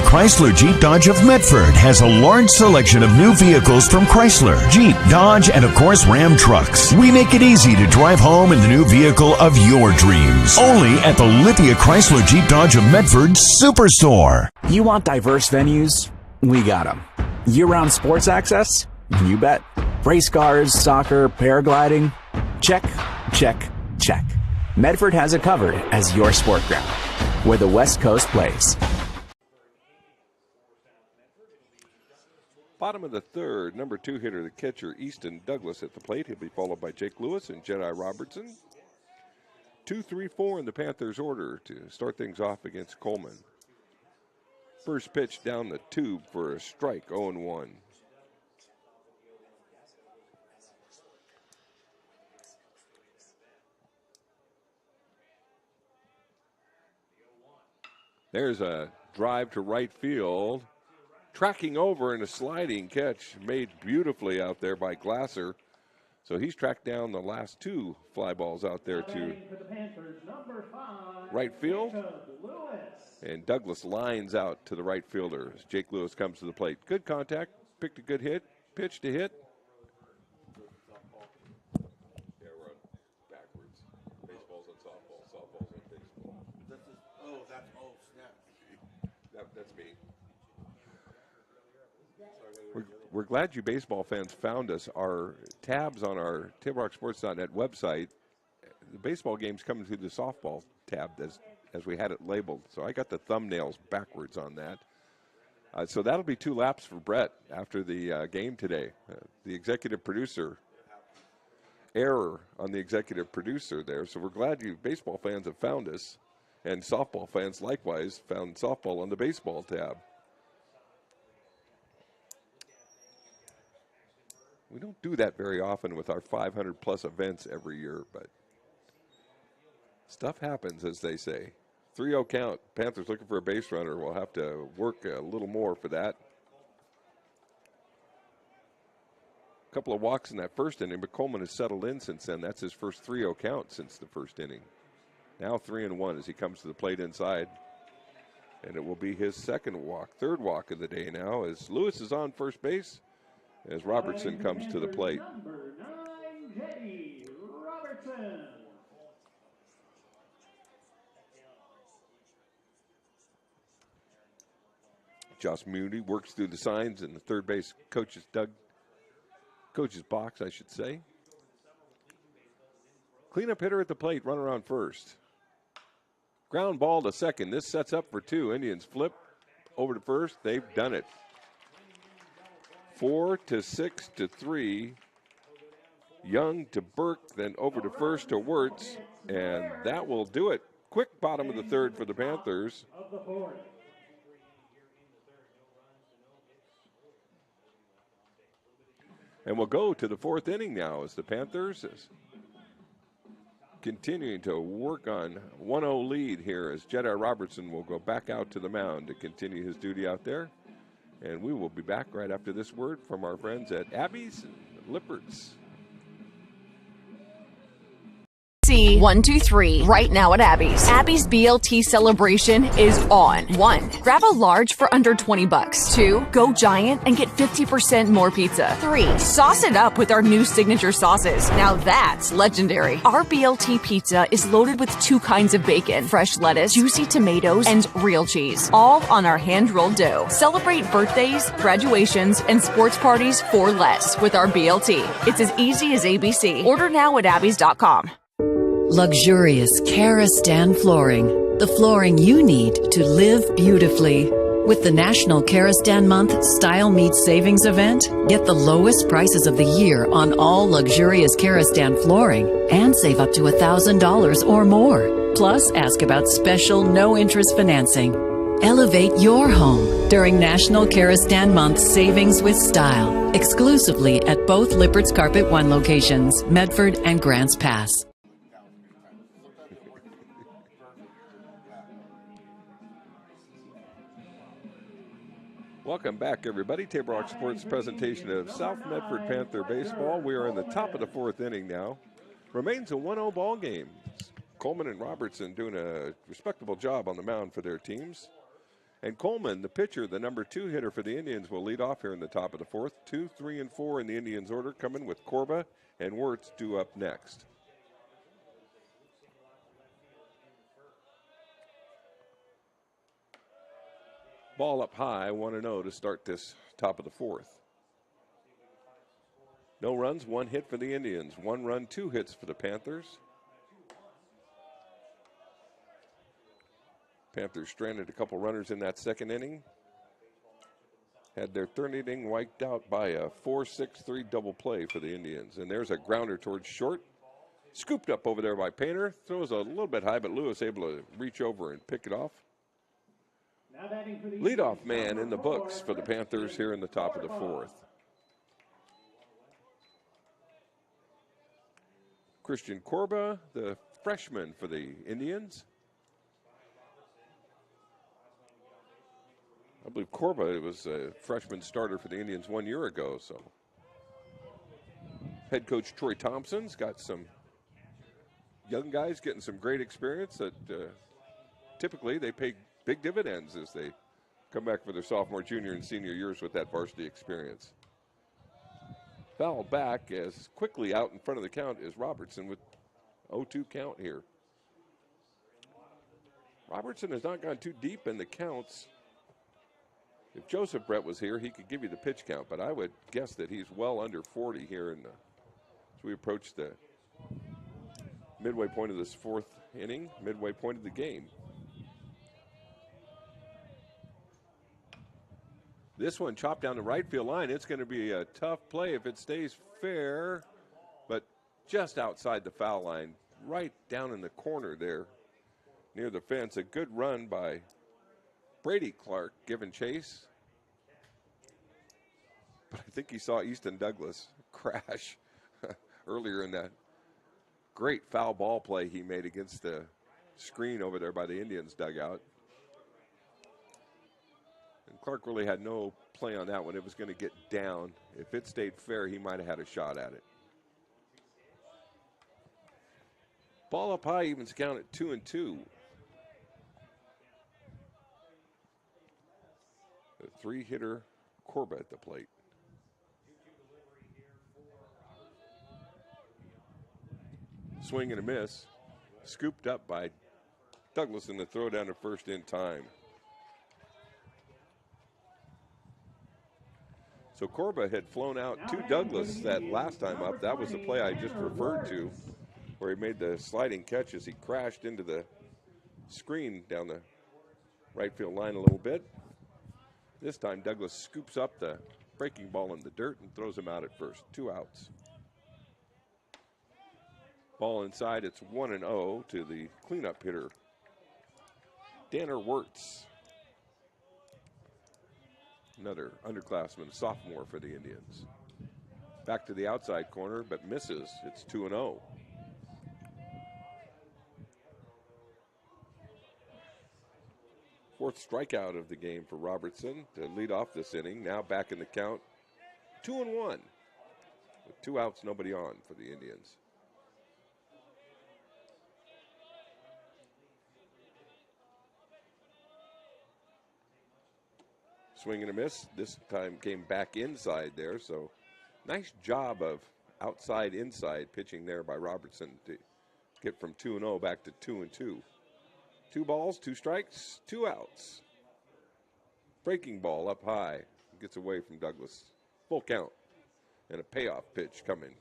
Chrysler Jeep Dodge of Medford has a large selection of new vehicles from Chrysler, Jeep, Dodge, and of course Ram trucks. We make it easy to drive home in the new vehicle of your dreams. Only at the Lithia Chrysler Jeep Dodge of Medford Superstore. You want diverse venues? We got them. Year-round sports access? You bet. Race cars, soccer, paragliding? Check, check, check. Medford has it covered as your sport ground, where the West Coast plays. Bottom of the third, number 2 hitter, the catcher, Easton Douglas at the plate. He'll be followed by Jake Lewis and Jedi Robertson. 2-3-4 in the Panthers' order to start things off against Coleman. First pitch down the tube for a strike, 0-1. There's a drive to right field. Tracking over in a sliding catch made beautifully out there by Glasser. So he's tracked down the last 2 fly balls out there to right field. And Douglas lines out to the right fielder as Jake Lewis comes to the plate. Good contact, picked a good hit, pitch to hit. Yeah, we're on backwards. Baseball's on softball, softball's on baseball. That's me. We're glad you baseball fans found us. Our tabs on our TableRockSports.net website, the baseball game's coming through the softball tab as we had it labeled. So I got the thumbnails backwards on that. So that'll be 2 laps for Brett after the game today. The executive producer, error on the executive producer there. So we're glad you baseball fans have found us, and softball fans likewise found softball on the baseball tab. We don't do that very often with our 500-plus events every year, but stuff happens, as they say. 3-0 count. Panthers looking for a base runner. We'll have to work a little more for that. A couple of walks in that first inning, but Coleman has settled in since then. That's his first 3-0 count since the first inning. Now 3-1 as he comes to the plate inside. And it will be his third walk of the day now, as Lewis is on first base as Robertson comes to the plate. Number 9, Jetty Robertson. Josh Moody works through the signs in the third base coach's box, I should say. Cleanup hitter at the plate, runner on first. Ground ball to second. This sets up for 2. Indians flip over to first. They've done it. 4-6-3. Young to Burke, then over to first to Wirtz, and that will do it. Quick bottom of the third for the Panthers. And we'll go to the 4th inning now as the Panthers is continuing to work on 1-0 lead here as Jedi Robertson will go back out to the mound to continue his duty out there. And we will be back right after this word from our friends at Abby's Lippert's. 1, 2, 3. Right now at Abby's. Abby's BLT celebration is on. 1. Grab a large for under $20. 2. Go giant and get 50% more pizza. 3. Sauce it up with our new signature sauces. Now that's legendary. Our BLT pizza is loaded with 2 kinds of bacon, fresh lettuce, juicy tomatoes, and real cheese. All on our hand-rolled dough. Celebrate birthdays, graduations, and sports parties for less with our BLT. It's as easy as ABC. Order now at abbys.com. Luxurious Karastan flooring. The flooring you need to live beautifully. With the National Karastan Month Style Meets Savings event, get the lowest prices of the year on all luxurious Karastan flooring and save up to $1,000 or more. Plus, ask about special no-interest financing. Elevate your home during National Karastan Month Savings with Style, exclusively at both Lippert's Carpet One locations, Medford and Grants Pass. Welcome back, everybody. Table Rock Sports presentation of South Medford Panther baseball. We are in the top of the 4th inning now. Remains a 1-0 ball game. Coleman and Robertson doing a respectable job on the mound for their teams. And Coleman, the pitcher, the number 2 hitter for the Indians, will lead off here in the top of the 4th. 2, 3, and 4 in the Indians order, coming with Corba and Wirtz due up next. Ball up high, 1-0 to start this top of the 4th. No runs, 1 hit for the Indians. 1 run, 2 hits for the Panthers. Panthers stranded a couple runners in that 2nd inning. Had their 3rd inning wiped out by a 4-6-3 double play for the Indians. And there's a grounder towards short. Scooped up over there by Painter. Throws a little bit high, but Lewis able to reach over and pick it off. Leadoff man in the books for the Panthers here in the top of the 4th. Christian Corba, the freshman for the Indians. I believe Corba was a freshman starter for the Indians 1 year ago. So, head coach Troy Thompson's got some young guys getting some great experience that typically they pay big dividends as they come back for their sophomore, junior, and senior years with that varsity experience. Foul back as quickly out in front of the count is Robertson with 0-2 count here. Robertson has not gone too deep in the counts. If Joseph Brett was here, he could give you the pitch count, but I would guess that he's well under 40 here as we approach the midway point of this 4th inning, midway point of the game. This one chopped down the right field line. It's going to be a tough play if it stays fair, but just outside the foul line, right down in the corner there near the fence. A good run by Brady Clark giving chase. But I think he saw Easton Douglas crash earlier in that great foul ball play he made against the screen over there by the Indians dugout. And Clark really had no play on that one. It was going to get down. If it stayed fair, he might have had a shot at it. Ball up high, evens count at 2-2. The three-hitter Corba at the plate. Swing and a miss. Scooped up by Douglas in the throw down to first in time. So Corba had flown out to Douglas that last time up. That was the play I just referred to, where he made the sliding catch as he crashed into the screen down the right field line a little bit. This time Douglas scoops up the breaking ball in the dirt and throws him out at first. 2 outs. Ball inside, it's 1-0 to the cleanup hitter, Danner Wirtz. Another underclassman, sophomore for the Indians. Back to the outside corner, but misses. It's 2-0. Fourth strikeout of the game for Robertson to lead off this inning. Now back in the count, 2-1. With 2 outs, nobody on for the Indians. Swing and a miss. This time came back inside there, so nice job of outside inside pitching there by Robertson to get from 2-0 back to 2-2. 2 balls, 2 strikes, 2 outs. Breaking ball up high, gets away from Douglas. Full count and a payoff pitch coming.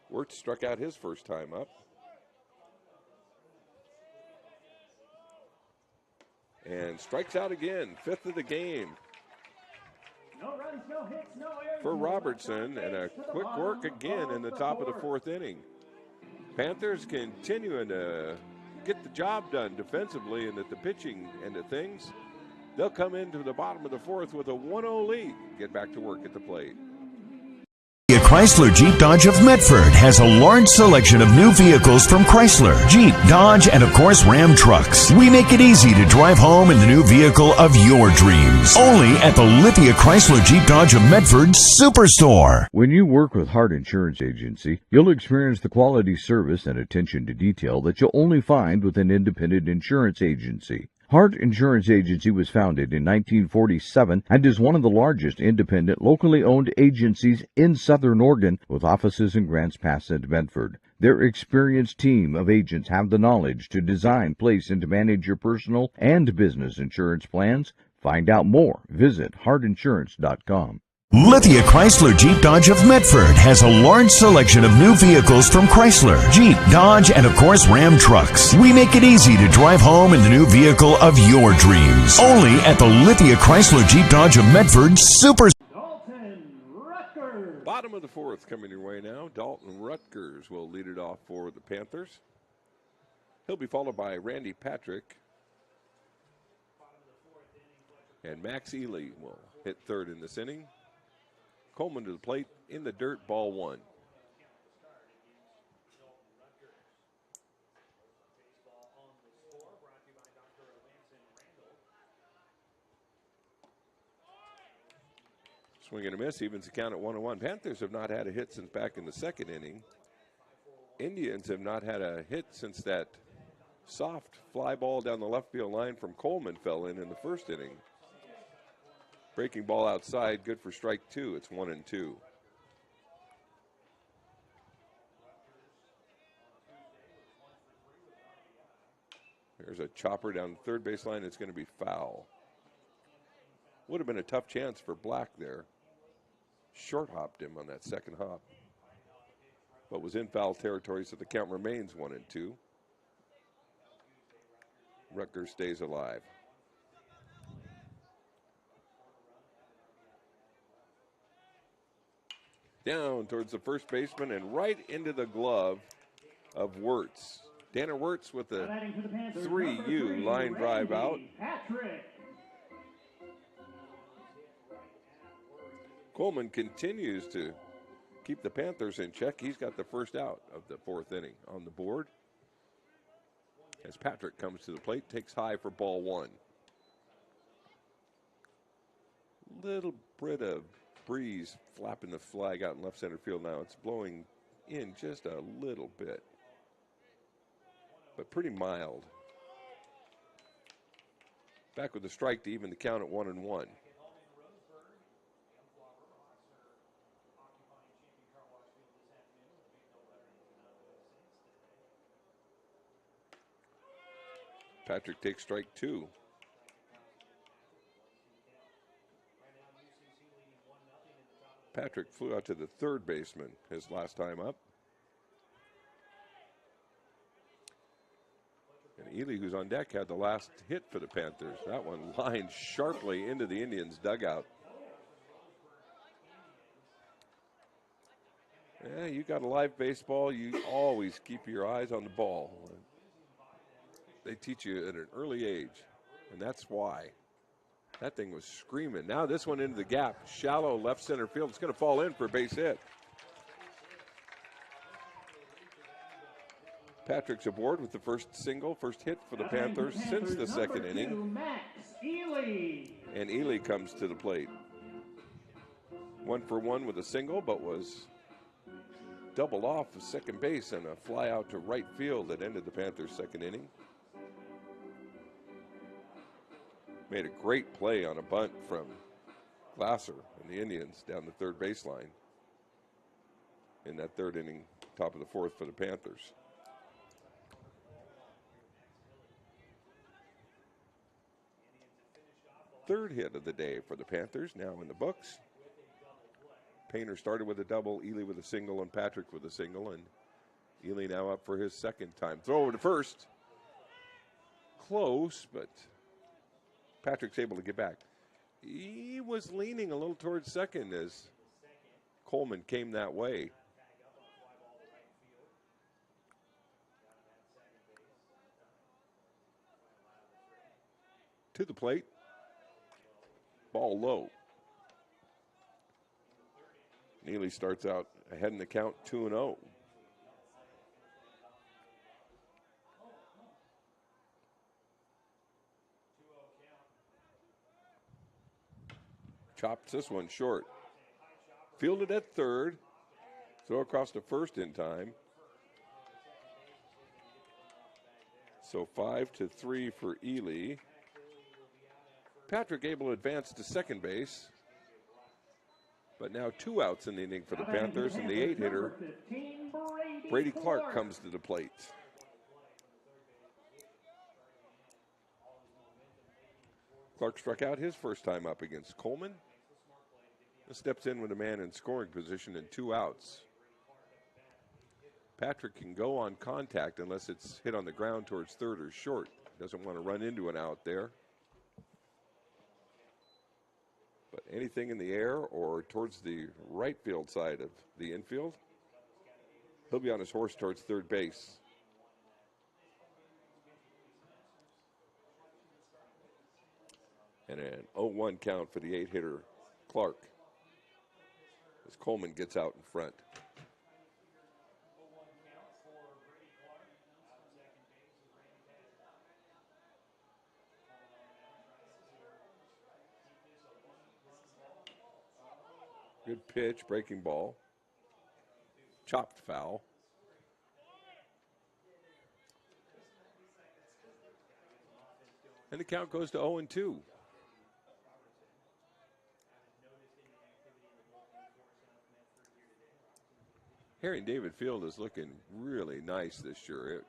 Wirtz struck out his first time up. And strikes out again, 5th of the game. No runs, no hits, no errors. For Robertson, and a quick work again in the top of the 4th inning. Panthers continuing to get the job done defensively and at the pitching end of things. They'll come into the bottom of the 4th with a 1-0 lead. Get back to work at the plate. Chrysler Jeep Dodge of Medford has a large selection of new vehicles from Chrysler, Jeep, Dodge, and of course Ram trucks. We make it easy to drive home in the new vehicle of your dreams. Only at the Lithia Chrysler Jeep Dodge of Medford Superstore. When you work with Hart Insurance Agency, you'll experience the quality service and attention to detail that you'll only find with an independent insurance agency. Hart Insurance Agency was founded in 1947 and is one of the largest independent, locally owned agencies in Southern Oregon, with offices in Grants Pass and Medford. Their experienced team of agents have the knowledge to design, place, and to manage your personal and business insurance plans. Find out more. Visit hartinsurance.com. Lithia Chrysler Jeep Dodge of Medford has a large selection of new vehicles from Chrysler, Jeep, Dodge, and of course Ram trucks. We make it easy to drive home in the new vehicle of your dreams. Only at the Lithia Chrysler Jeep Dodge of Medford Superstore. Bottom of the 4th coming your way now. Dalton Rutgers will lead it off for the Panthers. He'll be followed by Randy Patrick. And Max Ely will hit 3rd in this inning. Coleman to the plate, in the dirt, ball 1. Swing and a miss, evens the count at 1-1. Panthers have not had a hit since back in the 2nd inning. Indians have not had a hit since that soft fly ball down the left field line from Coleman fell in the 1st inning. Breaking ball outside, good for strike 2. It's 1-2. There's a chopper down the 3rd baseline. It's going to be foul. Would have been a tough chance for Black there. Short hopped him on that 2nd hop, but was in foul territory, so the count remains 1-2. Rutgers stays alive. down towards the first baseman and right into the glove of Wirtz. Tanner Wirtz with a 3U line drive out. Patrick. Coleman continues to keep the Panthers in check. He's got the first out of the fourth inning on the board. As Patrick comes to the plate, takes high for ball one. Little bit of breeze flapping the flag out in left center field now. It's blowing in just a little bit, but pretty mild. Back with the strike to even the count at 1-1. Patrick takes strike two. Patrick flew out to the third baseman his last time up. And Ely, who's on deck, had the last hit for the Panthers. That one lined sharply into the Indians' dugout. Yeah, you got a live baseball, you always keep your eyes on the ball. They teach you at an early age, and that's why. That thing was screaming. Now this one into the gap. Shallow left center field. It's going to fall in for a base hit. Patrick's aboard with the first single, first hit for the Panthers since the second inning. Max Ely. And Ely comes to the plate. 1 for 1 with a single, but was doubled off of second base and a fly out to right field that ended the Panthers' second inning. Made a great play on a bunt from Glasser and the Indians down the third baseline in that third inning, top of the fourth for the Panthers. Third hit of the day for the Panthers, now in the books. Painter started with a double, Ely with a single, and Patrick with a single, and Ely now up for his second time. Throw over to first. Close, but Patrick's able to get back. He was leaning a little towards second as Coleman came that way. To the plate. Ball low. Neely starts out ahead in the count, 2-0. Chops this one short. Fielded at third. Throw across to first in time. So 5-3 for Ely. Patrick able to advance to second base. But now 2 outs in the inning for the Panthers, and the 8-hitter, Brady Clark, comes to the plate. Clark struck out his first time up against Coleman. Steps in with a man in scoring position and 2 outs. Patrick can go on contact unless it's hit on the ground towards third or short. Doesn't want to run into an out there. But anything in the air or towards the right field side of the infield, he'll be on his horse towards third base. And an 0-1 count for the 8-hitter Clark as Coleman gets out in front. Good pitch, breaking ball. Chopped foul. And the count goes to 0-2. Harry David Field is looking really nice this year.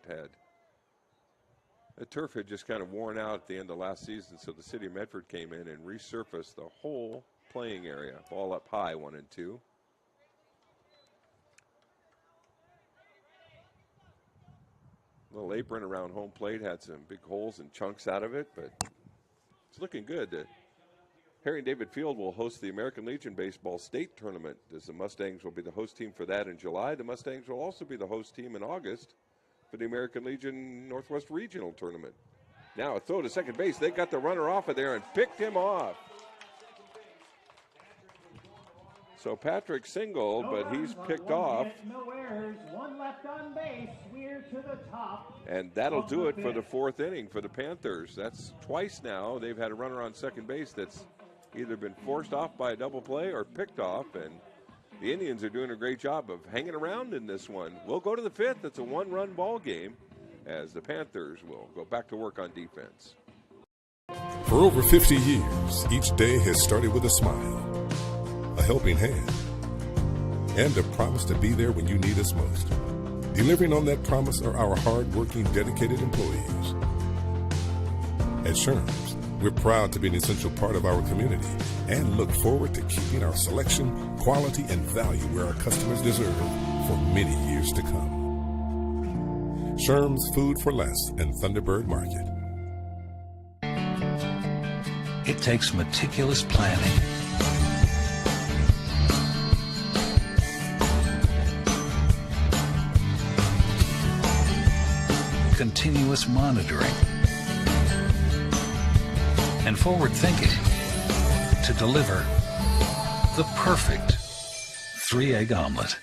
The turf had just kind of worn out at the end of last season, so the city of Medford came in and resurfaced the whole playing area. Ball up high, 1-2. Little apron around home plate, had some big holes and chunks out of it, but it's looking good. The Harry and David Field will host the American Legion Baseball State Tournament, as the Mustangs will be the host team for that in July. The Mustangs will also be the host team in August for the American Legion Northwest Regional Tournament. Now a throw to second base. They got the runner off of there and picked him off. So Patrick singled, but he's picked off. No errors, one left on base, Weir to the top. And that'll do it for the fourth inning for the Panthers. That's twice now they've had a runner on second base that's either been forced off by a double play or picked off, and the Indians are doing a great job of hanging around in this one. We'll go to the fifth. It's a one-run ball game as the Panthers will go back to work on defense. For over 50 years, each day has started with a smile, a helping hand, and a promise to be there when you need us most. Delivering on that promise are our hard-working, dedicated employees. At Sherms, we're proud to be an essential part of our community and look forward to keeping our selection, quality, and value where our customers deserve for many years to come. Sherms Food for Less and Thunderbird Market. It takes meticulous planning, continuous monitoring, and forward thinking to deliver the perfect 3-egg omelet.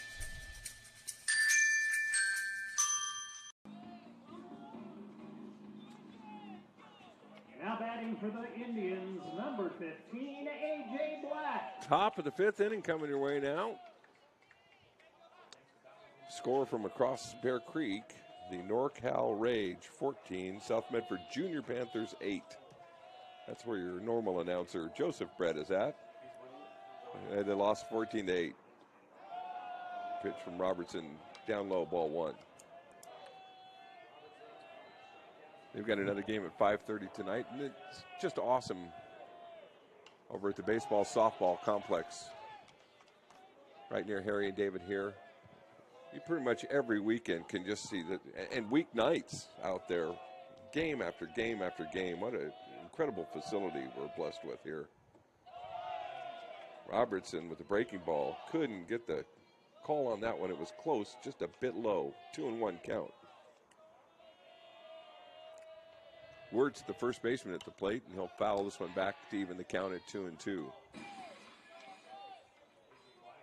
Now batting for the Indians, number 15, A.J. Black. Top of the fifth inning coming your way now. Score from across Bear Creek, the NorCal Rage 14, South Medford Junior Panthers 8. That's where your normal announcer, Joseph Brett, is at. And they lost 14-8. Pitch from Robertson, down low, ball one. They've got another game at 5:30 tonight, and it's just awesome over at the baseball softball complex right near Harry and David here. You pretty much every weekend can just see that, and weeknights out there, game after game after game. What an incredible facility we're blessed with here. Robertson with the breaking ball couldn't get the call on that one. It was close, just a bit low. 2-1 count. Wirtz, the first baseman, at the plate, and he'll foul this one back to even the count at 2-2.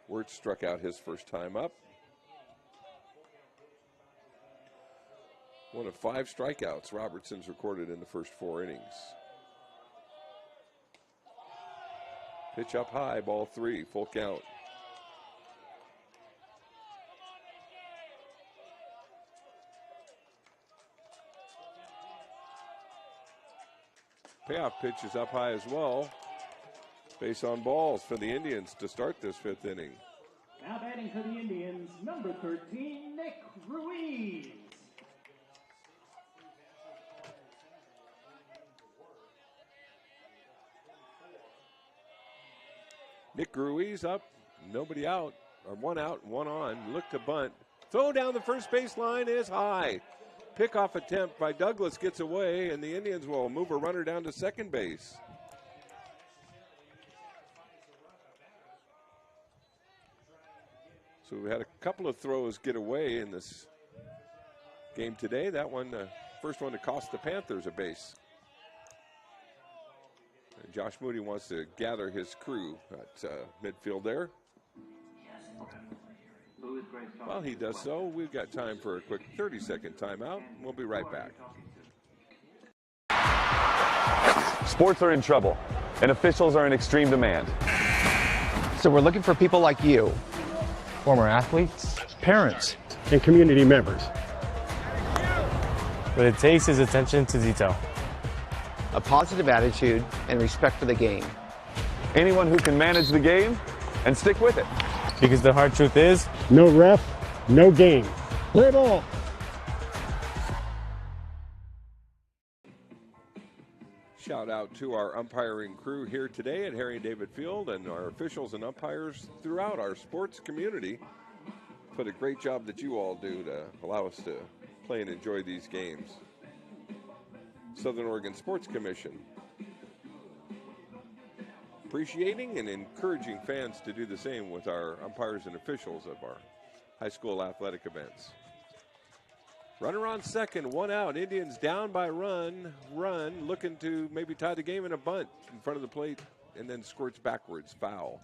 Wirtz struck out his first time up. One of 5 strikeouts Robertson's recorded in the first 4 innings. Pitch up high, ball 3, full count. Payoff pitch is up high as well. Base on balls for the Indians to start this 5th inning. Now batting for the Indians, number 13, Nick Ruiz. Nick Ruiz up, nobody out, or 1 out, 1 on. Look to bunt. Throw down the first base line is high. Pickoff attempt by Douglas gets away, and the Indians will move a runner down to second base. So we had a couple of throws get away in this game today. That one, the first one to cost the Panthers a base. And Josh Moody wants to gather his crew at midfield there. While he does so, we've got time for a quick 30-second timeout. We'll be right back. Sports are in trouble, and officials are in extreme demand. So we're looking for people like you. Former athletes, parents, and community members. What it takes is attention to detail, A positive attitude and respect for the game. Anyone who can manage the game and stick with it. Because the hard truth is, no ref, no game. Play ball. Shout out to our umpiring crew here today at Harry and David Field, and our officials and umpires throughout our sports community. Put a great job that you all do to allow us to play and enjoy these games. Southern Oregon Sports Commission appreciating and encouraging fans to do the same with our umpires and officials of our high school athletic events. Runner on second, one out. Indians down by run, looking to maybe tie the game in a bunt in front of the plate, and then squirts backwards, foul.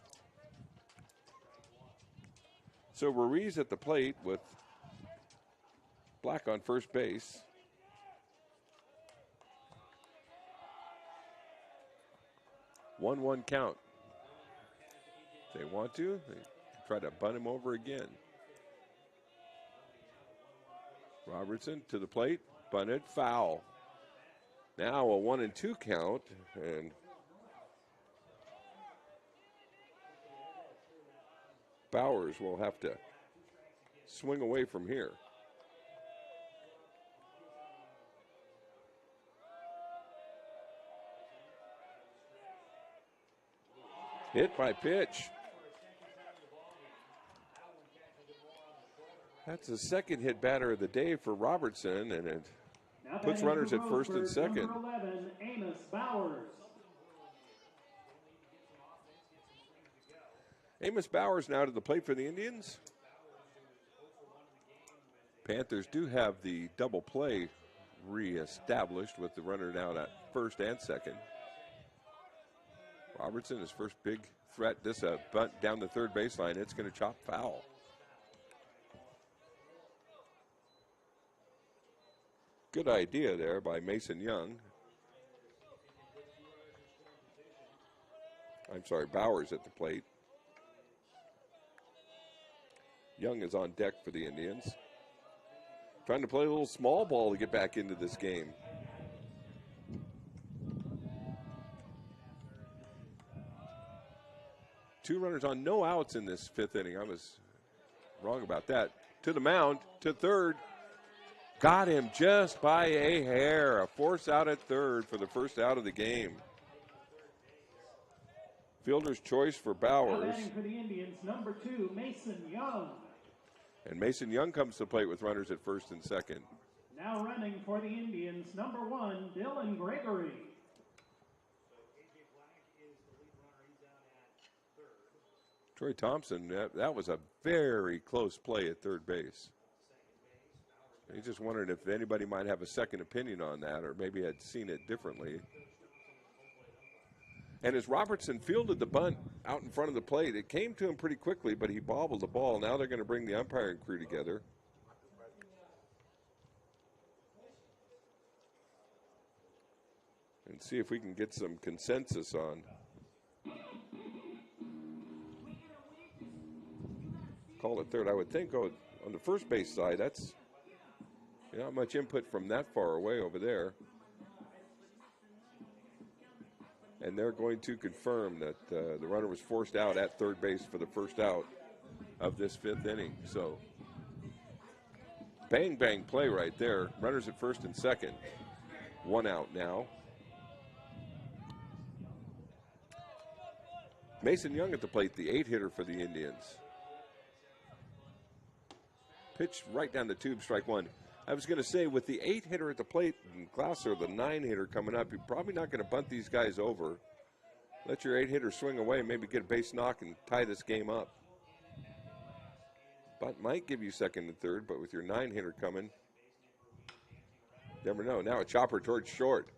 So Ruiz at the plate with Black on first base. One count. If they want to, they try to bunt him over again. Robertson to the plate, bunted, foul. Now a 1-2 count, and Bowers will have to swing away from here. Hit by pitch. That's the second hit batter of the day for Robertson, and it puts runners at first and second. Number 11, Amos Bowers. Amos Bowers now to the plate for the Indians. Panthers do have the double play reestablished with the runner down at first and second. Robertson, his first big threat. This a bunt down the third baseline. It's going to chop foul. Good idea there by Mason Young. I'm sorry, Bowers at the plate. Young is on deck for the Indians. Trying to play a little small ball to get back into this game. Two runners on, no outs in this fifth inning. I was wrong about that. To the mound, to third. Got him just by a hair. A force out at third for the first out of the game. Fielder's choice for Bowers. Now batting for the Indians, number 2, Mason Young. And Mason Young comes to the plate with runners at first and second. Now running for the Indians, number 1, Dylan Gregory. Troy Thompson, that was a very close play at third base. He's just wondering if anybody might have a second opinion on that or maybe had seen it differently. And as Robertson fielded the bunt out in front of the plate, it came to him pretty quickly, but he bobbled the ball. Now they're going to bring the umpiring crew together. And see if we can get some consensus on call it third. I would think on the first base side, that's not much input from that far away over there. And they're going to confirm that the runner was forced out at third base for the first out of this fifth inning. So, bang, bang play right there. Runners at first and second. One out now. Mason Young at the plate, the 8-hitter for the Indians. Pitch right down the tube, strike one. I was going to say, with the 8-hitter at the plate and Glasser, the 9-hitter coming up, you're probably not going to bunt these guys over. Let your 8-hitter swing away, maybe get a base knock and tie this game up. Bunt might give you second and third, but with your 9-hitter coming, never know. Now a chopper towards short.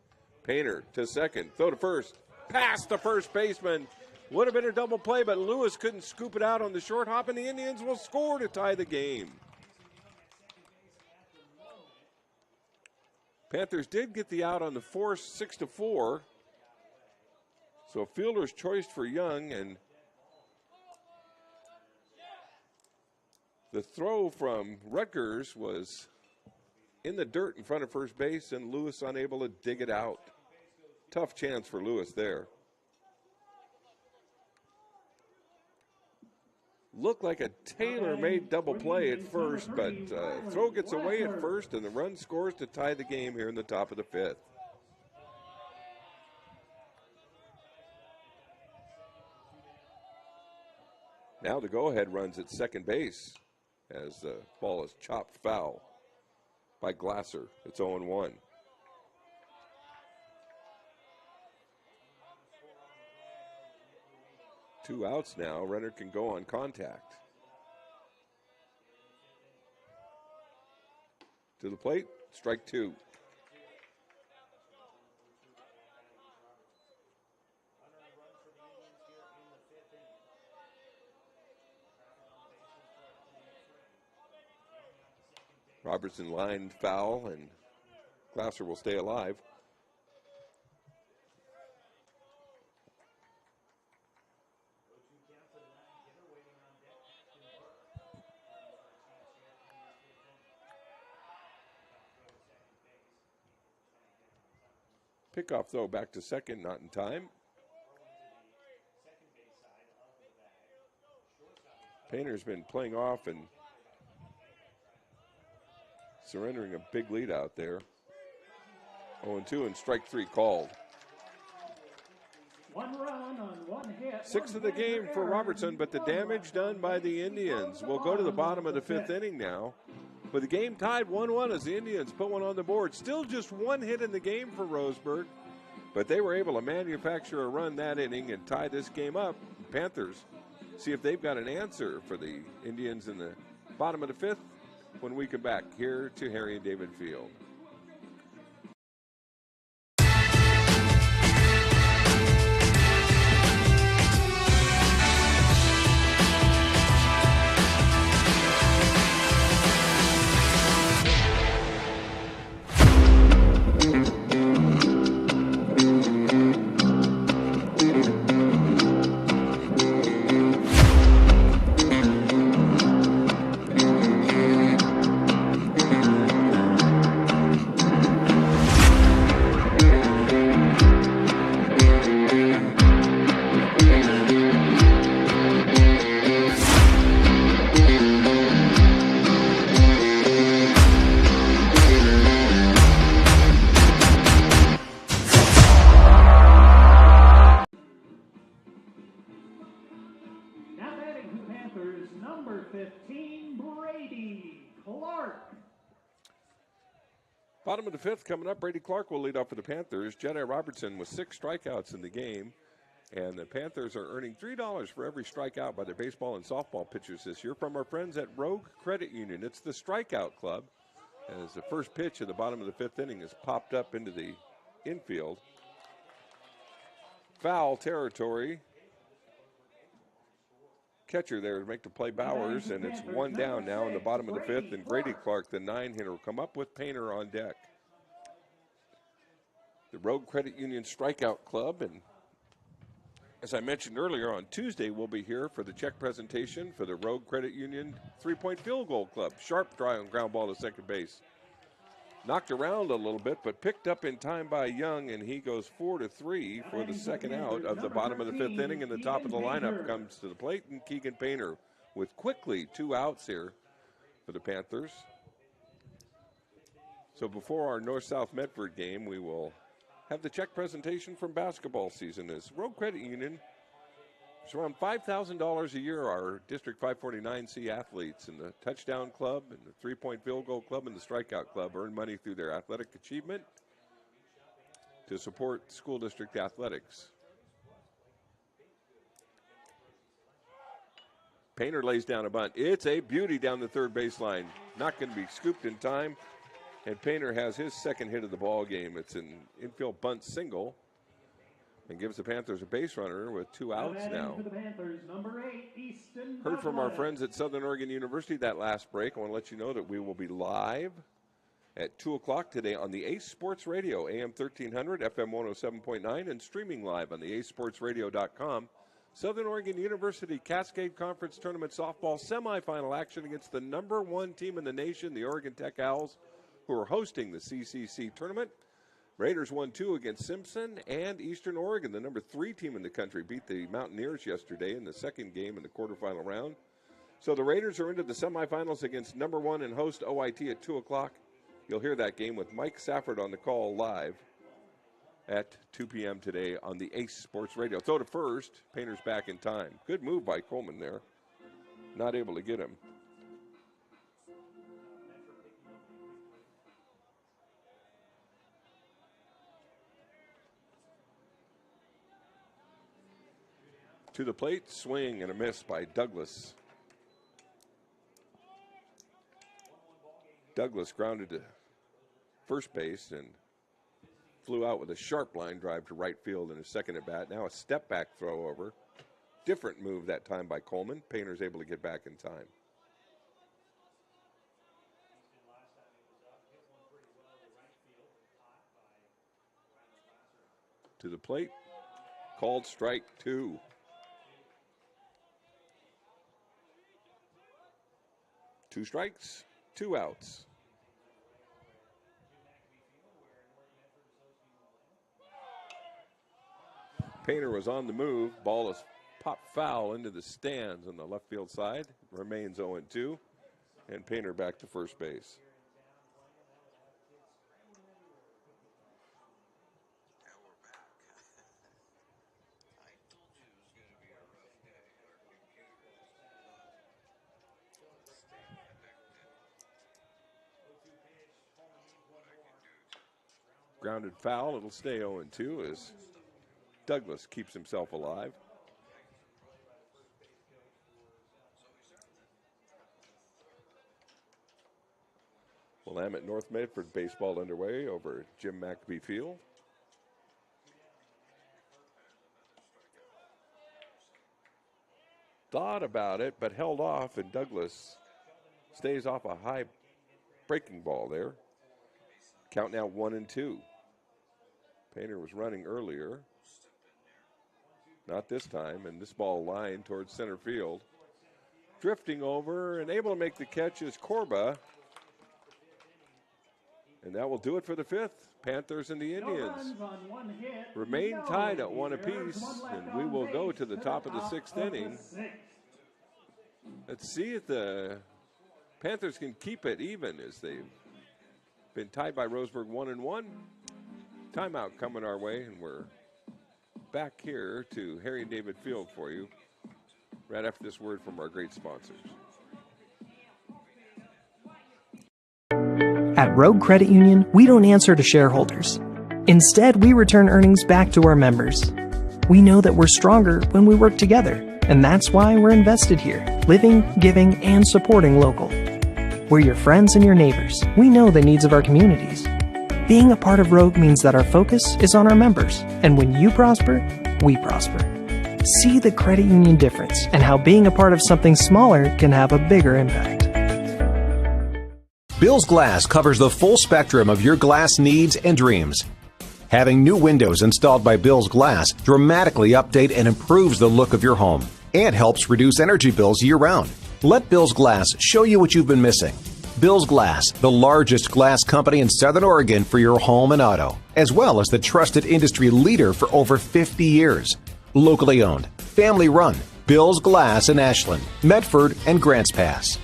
Painter to second, throw to first, past the first baseman. Would have been a double play, but Lewis couldn't scoop it out on the short hop, and the Indians will score to tie the game. Panthers did get the out on the force, 6-4. So fielder's choice for Young, and the throw from Rutgers was in the dirt in front of first base, and Lewis unable to dig it out. Tough chance for Lewis there. Looked like a tailor-made double play at first, but throw gets away at first, and the run scores to tie the game here in the top of the fifth. Now the go-ahead runs at second base as the ball is chopped foul by Glasser. It's 0-1. 2 outs now. Runner can go on contact. To the plate, strike 2. Robertson lined foul, and Glasser will stay alive. Pickoff, though, back to second, not in time. Painter's been playing off and surrendering a big lead out there. 0-2 and strike 3 called. 1 run on 1 hit. 6th of the game for Robertson, but the damage done by the Indians. We'll go to the bottom of the 5th inning now. With the game tied 1-1 as the Indians put one on the board. Still just 1 hit in the game for Roseburg, but they were able to manufacture a run that inning and tie this game up. Panthers see if they've got an answer for the Indians in the bottom of the 5th when we come back here to Harry and David Field. Bottom of the 5th coming up. Brady Clark will lead off for the Panthers. Jedi Robertson with 6 strikeouts in the game. And the Panthers are earning $3 for every strikeout by their baseball and softball pitchers this year from our friends at Rogue Credit Union. It's the Strikeout Club. As the first pitch at the bottom of the 5th inning is popped up into the infield. Foul territory. Catcher there to make the play, Bowers, and it's 1 down now in the bottom of the 5th, and Grady Clark, the 9-hitter, will come up with Painter on deck. The Rogue Credit Union Strikeout Club, and as I mentioned earlier, on Tuesday we'll be here for the check presentation for the Rogue Credit Union 3-point field goal club. Sharp try on ground ball to second base. Knocked around a little bit, but picked up in time by Young, and he goes 4-3 for the second out of the bottom of the 5th inning, and the top of the lineup comes to the plate, and Keegan Painter with quickly 2 outs here for the Panthers. So before our North-South Medford game, we will have the check presentation from basketball season as Rogue Credit Union. It's around $5,000 a year, our District 549C athletes in the Touchdown Club and the 3-point field goal club and the Strikeout Club earn money through their athletic achievement to support school district athletics. Painter lays down a bunt. It's a beauty down the third baseline. Not going to be scooped in time, and Painter has his second hit of the ball game. It's an infield bunt single. And gives the Panthers a base runner with 2 outs now. Heard from our friends at Southern Oregon University that last break. I want to let you know that we will be live at 2 o'clock today on the Ace Sports Radio, AM 1300, FM 107.9, and streaming live on the acesportsradio.com. Southern Oregon University Cascade Conference Tournament softball semifinal action against the #1 team in the nation, the Oregon Tech Owls, who are hosting the CCC tournament. Raiders won 2 against Simpson, and Eastern Oregon, the #3 team in the country, beat the Mountaineers yesterday in the second game in the quarterfinal round. So the Raiders are into the semifinals against #1 and host OIT at 2 o'clock. You'll hear that game with Mike Safford on the call live at 2 p.m. today on the Ace Sports Radio. Throw to first. Painter's back in time. Good move by Coleman there. Not able to get him. To the plate, swing and a miss by Douglas. Douglas grounded to first base and flew out with a sharp line drive to right field in his second at bat. Now a step back throw over. Different move that time by Coleman. Painter's able to get back in time. To the plate, called strike 2. Two strikes, 2 outs. Painter was on the move. Ball is popped foul into the stands on the left field side. Remains 0-2. And Painter back to first base. Grounded foul. It'll stay 0-2 as Douglas keeps himself alive. Willamette North Medford baseball underway over at Jim McAbee Field. Thought about it, but held off, and Douglas stays off a high breaking ball there. Count now 1-2. Painter was running earlier. Not this time, and this ball lined towards center field. Drifting over and able to make the catch is Corba. And that will do it for the 5th. Panthers and the Indians remain tied at 1 apiece, and we will go to the top of the 6th inning. Let's see if the Panthers can keep it even as they've been tied by Roseburg 1-1. Timeout coming our way, and we're back here to Harry and David Field for you right after this word from our great sponsors. At Rogue Credit Union, we don't answer to shareholders. Instead, we return earnings back to our members. We know that we're stronger when we work together, and that's why we're invested here, living, giving, and supporting local. We're your friends and your neighbors. We know the needs of our communities. Being a part of Rogue means that our focus is on our members, and when you prosper, we prosper. See the credit union difference and how being a part of something smaller can have a bigger impact. Bill's Glass covers the full spectrum of your glass needs and dreams. Having new windows installed by Bill's Glass dramatically update and improves the look of your home and helps reduce energy bills year-round. Let Bill's Glass show you what you've been missing. Bill's Glass, the largest glass company in Southern Oregon for your home and auto, as well as the trusted industry leader for over 50 years. Locally owned, family run, Bill's Glass in Ashland, Medford, and Grants Pass.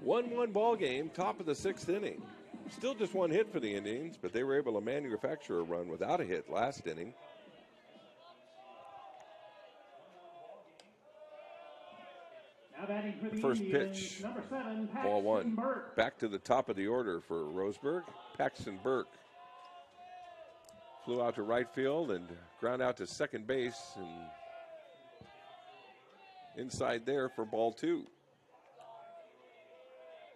1-1 ball game, top of the 6th inning. Still just 1 hit for the Indians, but they were able to manufacture a run without a hit last inning. First pitch, ball 1. Back to the top of the order for Roseburg. Paxton Burke flew out to right field and ground out to second base and inside there for ball 2.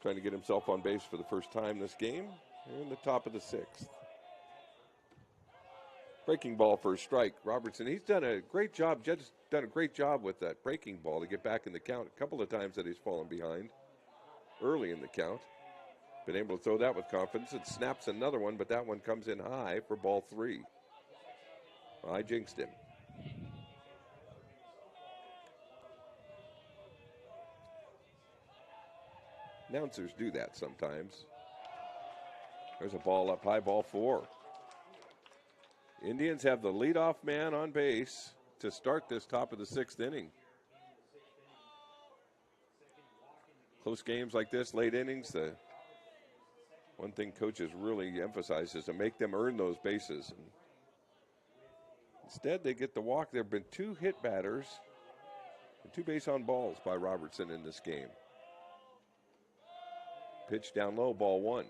Trying to get himself on base for the first time this game in the top of the 6th. Breaking ball for a strike. Robertson, he's done a great job. Jed's done a great job with that breaking ball to get back in the count. A couple of times that he's fallen behind early in the count. Been able to throw that with confidence. It snaps another one, but that one comes in high for ball 3. I jinxed him. Announcers do that sometimes. There's a ball up high, ball 4. Indians have the leadoff man on base to start this top of the 6th inning. Close games like this, late innings, the one thing coaches really emphasize is to make them earn those bases. And instead, they get the walk. There have been 2 hit batters and 2 base on balls by Robertson in this game. Pitch down low, ball 1.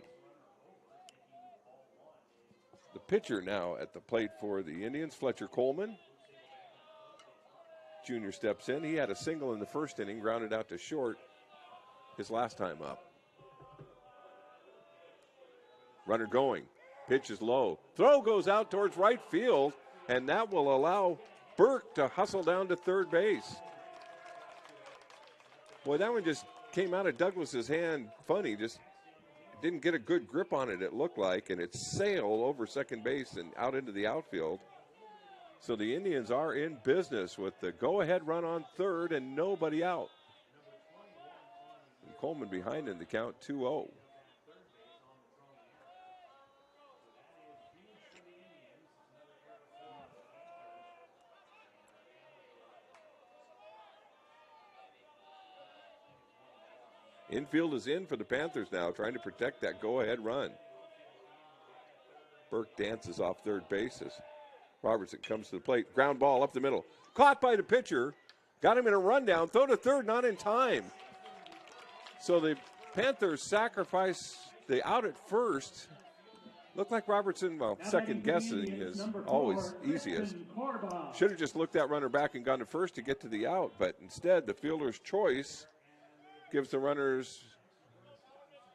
The pitcher now at the plate for the Indians, Fletcher Coleman. Junior steps in. He had a single in the first inning, grounded out to short his last time up. Runner going. Pitch is low. Throw goes out towards right field, and that will allow Burke to hustle down to third base. Boy, that one just came out of Douglas's hand funny. Just didn't get a good grip on it, it looked like, and it sailed over second base and out into the outfield. So the Indians are in business with the go-ahead run on third and nobody out. And Coleman behind in the count 2-0. Infield is in for the Panthers now, trying to protect that go-ahead run. Burke dances off third base as Robertson comes to the plate. Ground ball up the middle. Caught by the pitcher. Got him in a rundown. Throw to third, not in time. So the Panthers sacrifice the out at first. Looked like Robertson, well, second guessing is always easiest. Should have just looked that runner back and gone to first to get to the out, but instead the fielder's choice gives the runners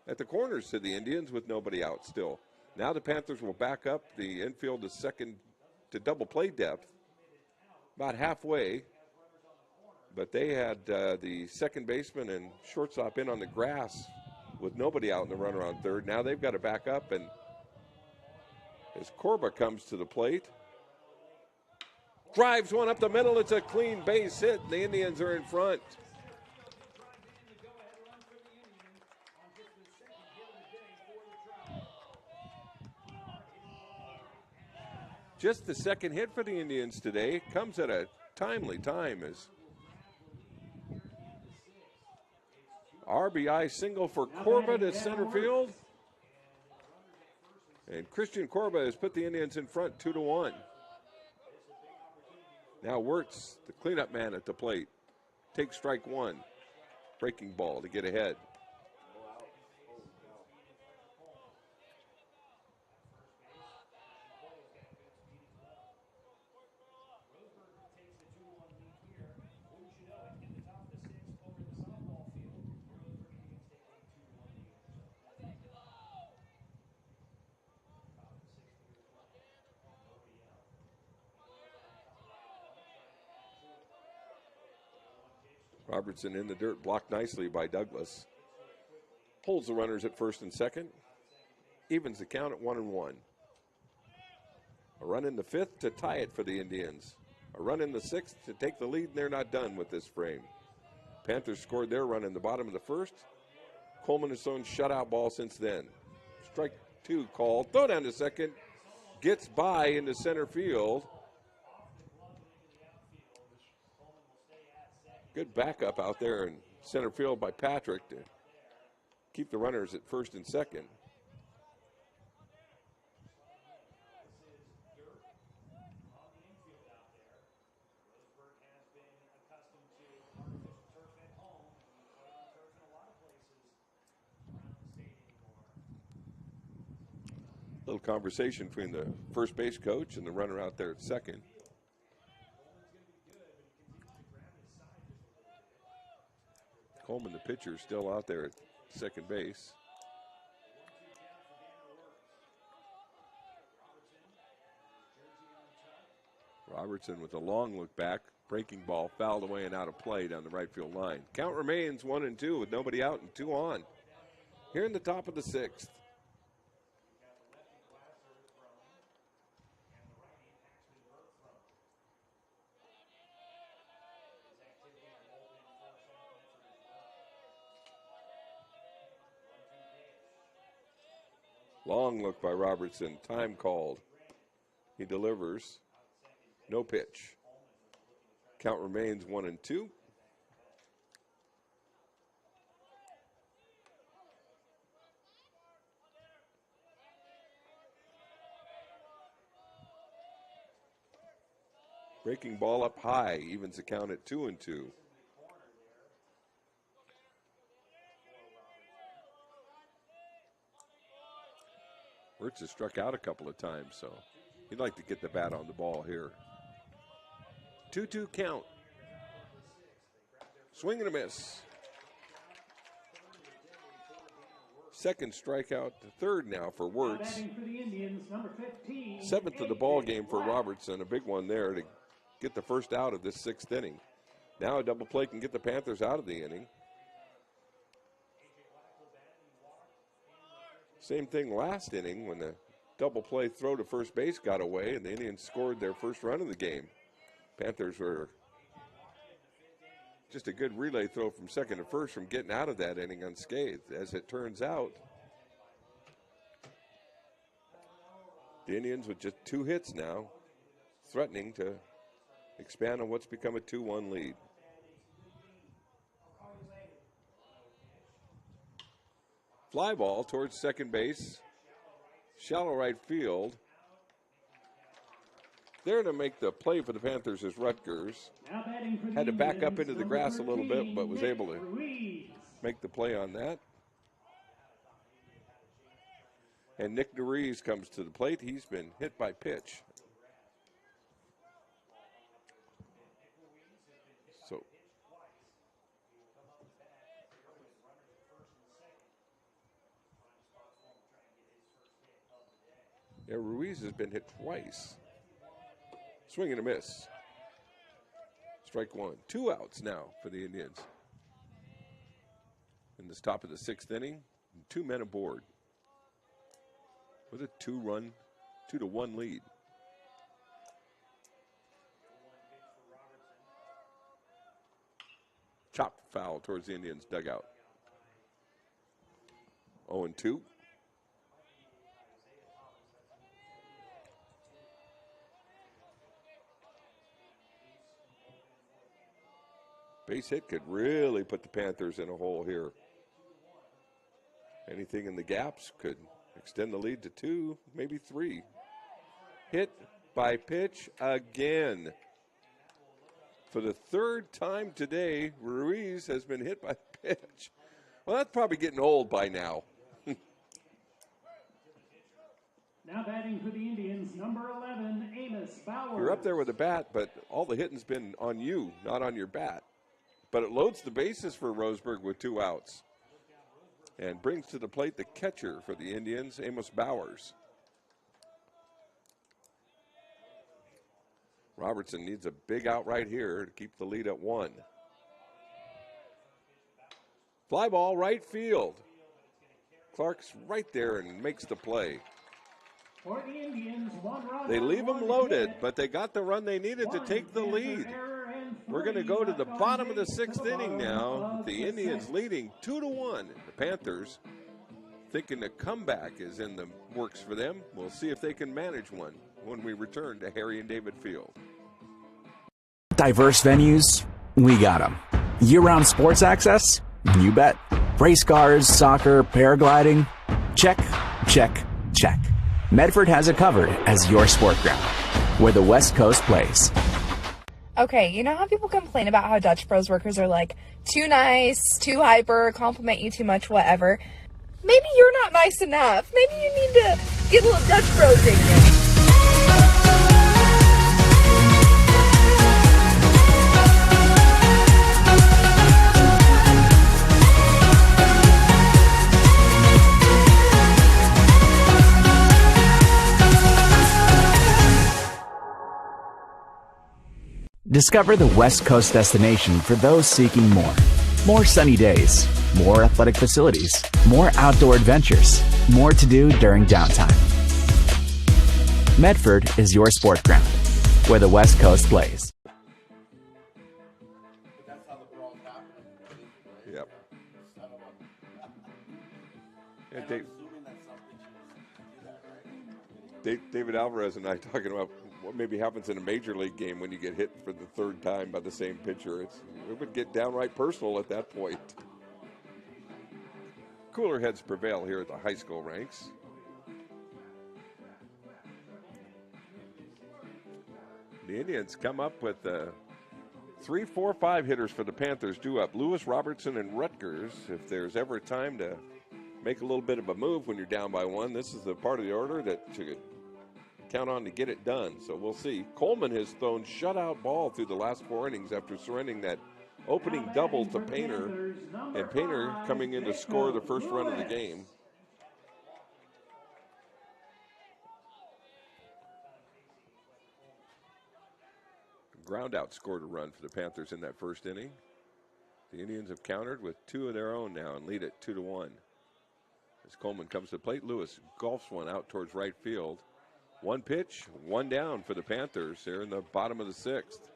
at the corners to the Indians with nobody out still. Now the Panthers will back up the infield to second to double play depth, about halfway. But they had the second baseman and shortstop in on the grass with nobody out and the runner on third. Now they've got to back up, and as Corba comes to the plate, drives one up the middle. It's a clean base hit, and the Indians are in front. Just the second hit for the Indians today. Comes at a timely time as RBI single for Corba to center field. And Christian Corba has put the Indians in front 2-1. Now Wirtz, the cleanup man at the plate, takes strike one. Breaking ball to get ahead. Robertson in the dirt, blocked nicely by Douglas. Holds the runners at first and second. Evens the count at 1-1. A run in the fifth to tie it for the Indians. A run in the sixth to take the lead, and they're not done with this frame. Panthers scored their run in the bottom of the first. Coleman has thrown shutout ball since then. Strike two called. Throw down to second. Gets by into center field. Good backup out there in center field by Patrick to keep the runners at first and second. Little conversation between the first base coach and the runner out there at second. Coleman, the pitcher, still out there at second base. Robertson with a long look back. Breaking ball fouled away and out of play down the right field line. Count remains 1-2 with nobody out and 2 on. Here in the top of the sixth. Long look by Robertson. Time called. He delivers. No pitch. Count remains 1-2. Breaking ball up high. Evens the count at 2-2. Wirtz has struck out a couple of times, so he'd like to get the bat on the ball here. 2-2 count. Swing and a miss. Second strikeout, the third now for Wirtz. For the Indians, number 15. Seventh of the ball game for Robertson, a big one there to get the first out of this sixth inning. Now a double play can get the Panthers out of the inning. Same thing last inning when the double play throw to first base got away and the Indians scored their first run of the game. Panthers were just a good relay throw from second to first from getting out of that inning unscathed. As it turns out, the Indians with just 2 hits now, threatening to expand on what's become a 2-1 lead. Fly ball towards second base, shallow right field. There to make the play for the Panthers is Rutgers. Had to back up into the grass a little bit, but was able to make the play on that. And Nick DeRees comes to the plate. He's been hit by pitch. So yeah, Ruiz has been hit twice. Swing and a miss. Strike one. 2 outs now for the Indians. In the top of the 6th inning, 2 men aboard with a 2-1 lead. Chopped foul towards the Indians' dugout. 0-2. Base hit could really put the Panthers in a hole here. Anything in the gaps could extend the lead to 2, maybe 3. Hit by pitch again. For the 3rd time today, Ruiz has been hit by pitch. Well, that's probably getting old by now. Now batting for the Indians, number 11, Amos Bowers. You're up there with a bat, but all the hitting's been on you, not on your bat. But it loads the bases for Roseburg with 2 outs. And brings to the plate the catcher for the Indians, Amos Bowers. Robertson needs a big out right here to keep the lead at 1. Fly ball right field. Clark's right there and makes the play. For the Indians, 1 run. They leave them loaded, but they got the run they needed to take the lead. We're going to go to the bottom of the 6th inning now. The Indians leading 2-1. The Panthers thinking a comeback is in the works for them. We'll see if they can manage one when we return to Harry and David Field. Diverse venues? We got them. Year-round sports access? You bet. Race cars, soccer, paragliding? Check, check, check. Medford has it covered as your sport ground, where the West Coast plays. Okay, you know how people complain about how Dutch Bros workers are like too nice, too hyper, compliment you too much, whatever? Maybe you're not nice enough. Maybe you need to get a little Dutch Bros in you. Discover the West Coast destination for those seeking more. More sunny days, more athletic facilities, more outdoor adventures, more to do during downtime. Medford is your sport ground, where the West Coast plays. Yep. Yeah, David Alvarez and I talking about what maybe happens in a major league game when you get hit for the 3rd time by the same pitcher. It would get downright personal at that point. Cooler heads prevail here at the high school ranks. The Indians come up with 3, 4, 5 hitters for the Panthers due up. Lewis, Robertson, and Rutgers. If there's ever a time to make a little bit of a move when you're down by one. This is the part of the order that you could count on to get it done. So we'll see. Coleman has thrown shutout ball through the last 4 innings after surrendering that opening double to Painter, and Painter coming in to score the first run of the game. Ground out scored a run for the Panthers in that first inning. The Indians have countered with 2 of their own now and lead it 2-1. As Coleman comes to the plate, Lewis golfs one out towards right field. 1 pitch, 1 down for the Panthers here in the bottom of the 6th.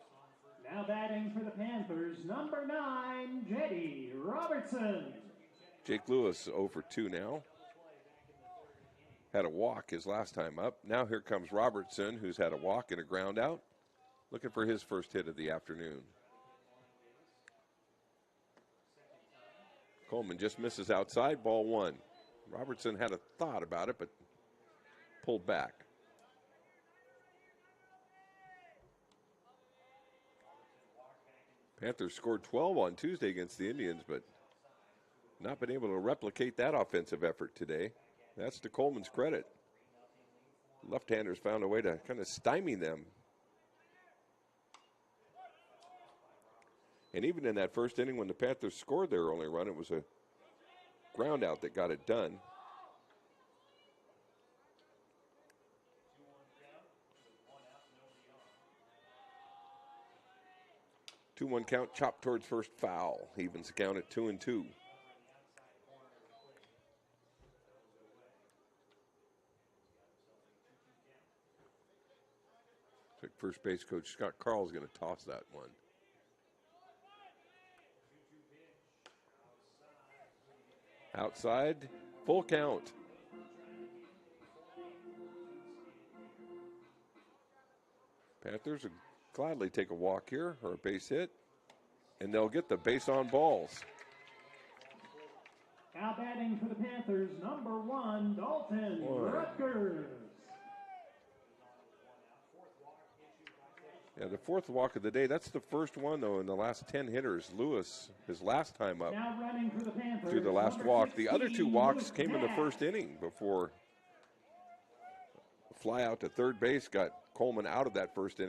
Now batting for the Panthers, number 9, Jetty Robertson. Jake Lewis 0 for 2 now. Had a walk his last time up. Now here comes Robertson, who's had a walk and a ground out. Looking for his first hit of the afternoon. Coleman just misses outside, ball 1. Robertson had a thought about it, but pulled back. Panthers scored 12 on Tuesday against the Indians, but not been able to replicate that offensive effort today. That's to Coleman's credit. Left-handers found a way to kind of stymie them. And even in that first inning when the Panthers scored their only run, it was a ground out that got it done. Two 2-1 count, chopped towards first, foul. Evens the count at 2-2. First base coach Scott Carl is going to toss that one. Outside, full count. Panthers will gladly take a walk here or a base hit, and they'll get the base on balls. Now batting for the Panthers, number 1, Dalton Rutgers. Yeah, the fourth walk of the day. That's the first one, though, in the last 10 hitters. Lewis, his last time up, now running for the Panthers, through the last walk. 16, The other 2 walks Luke came in the first inning before a fly out to third base got Coleman out of that first inning.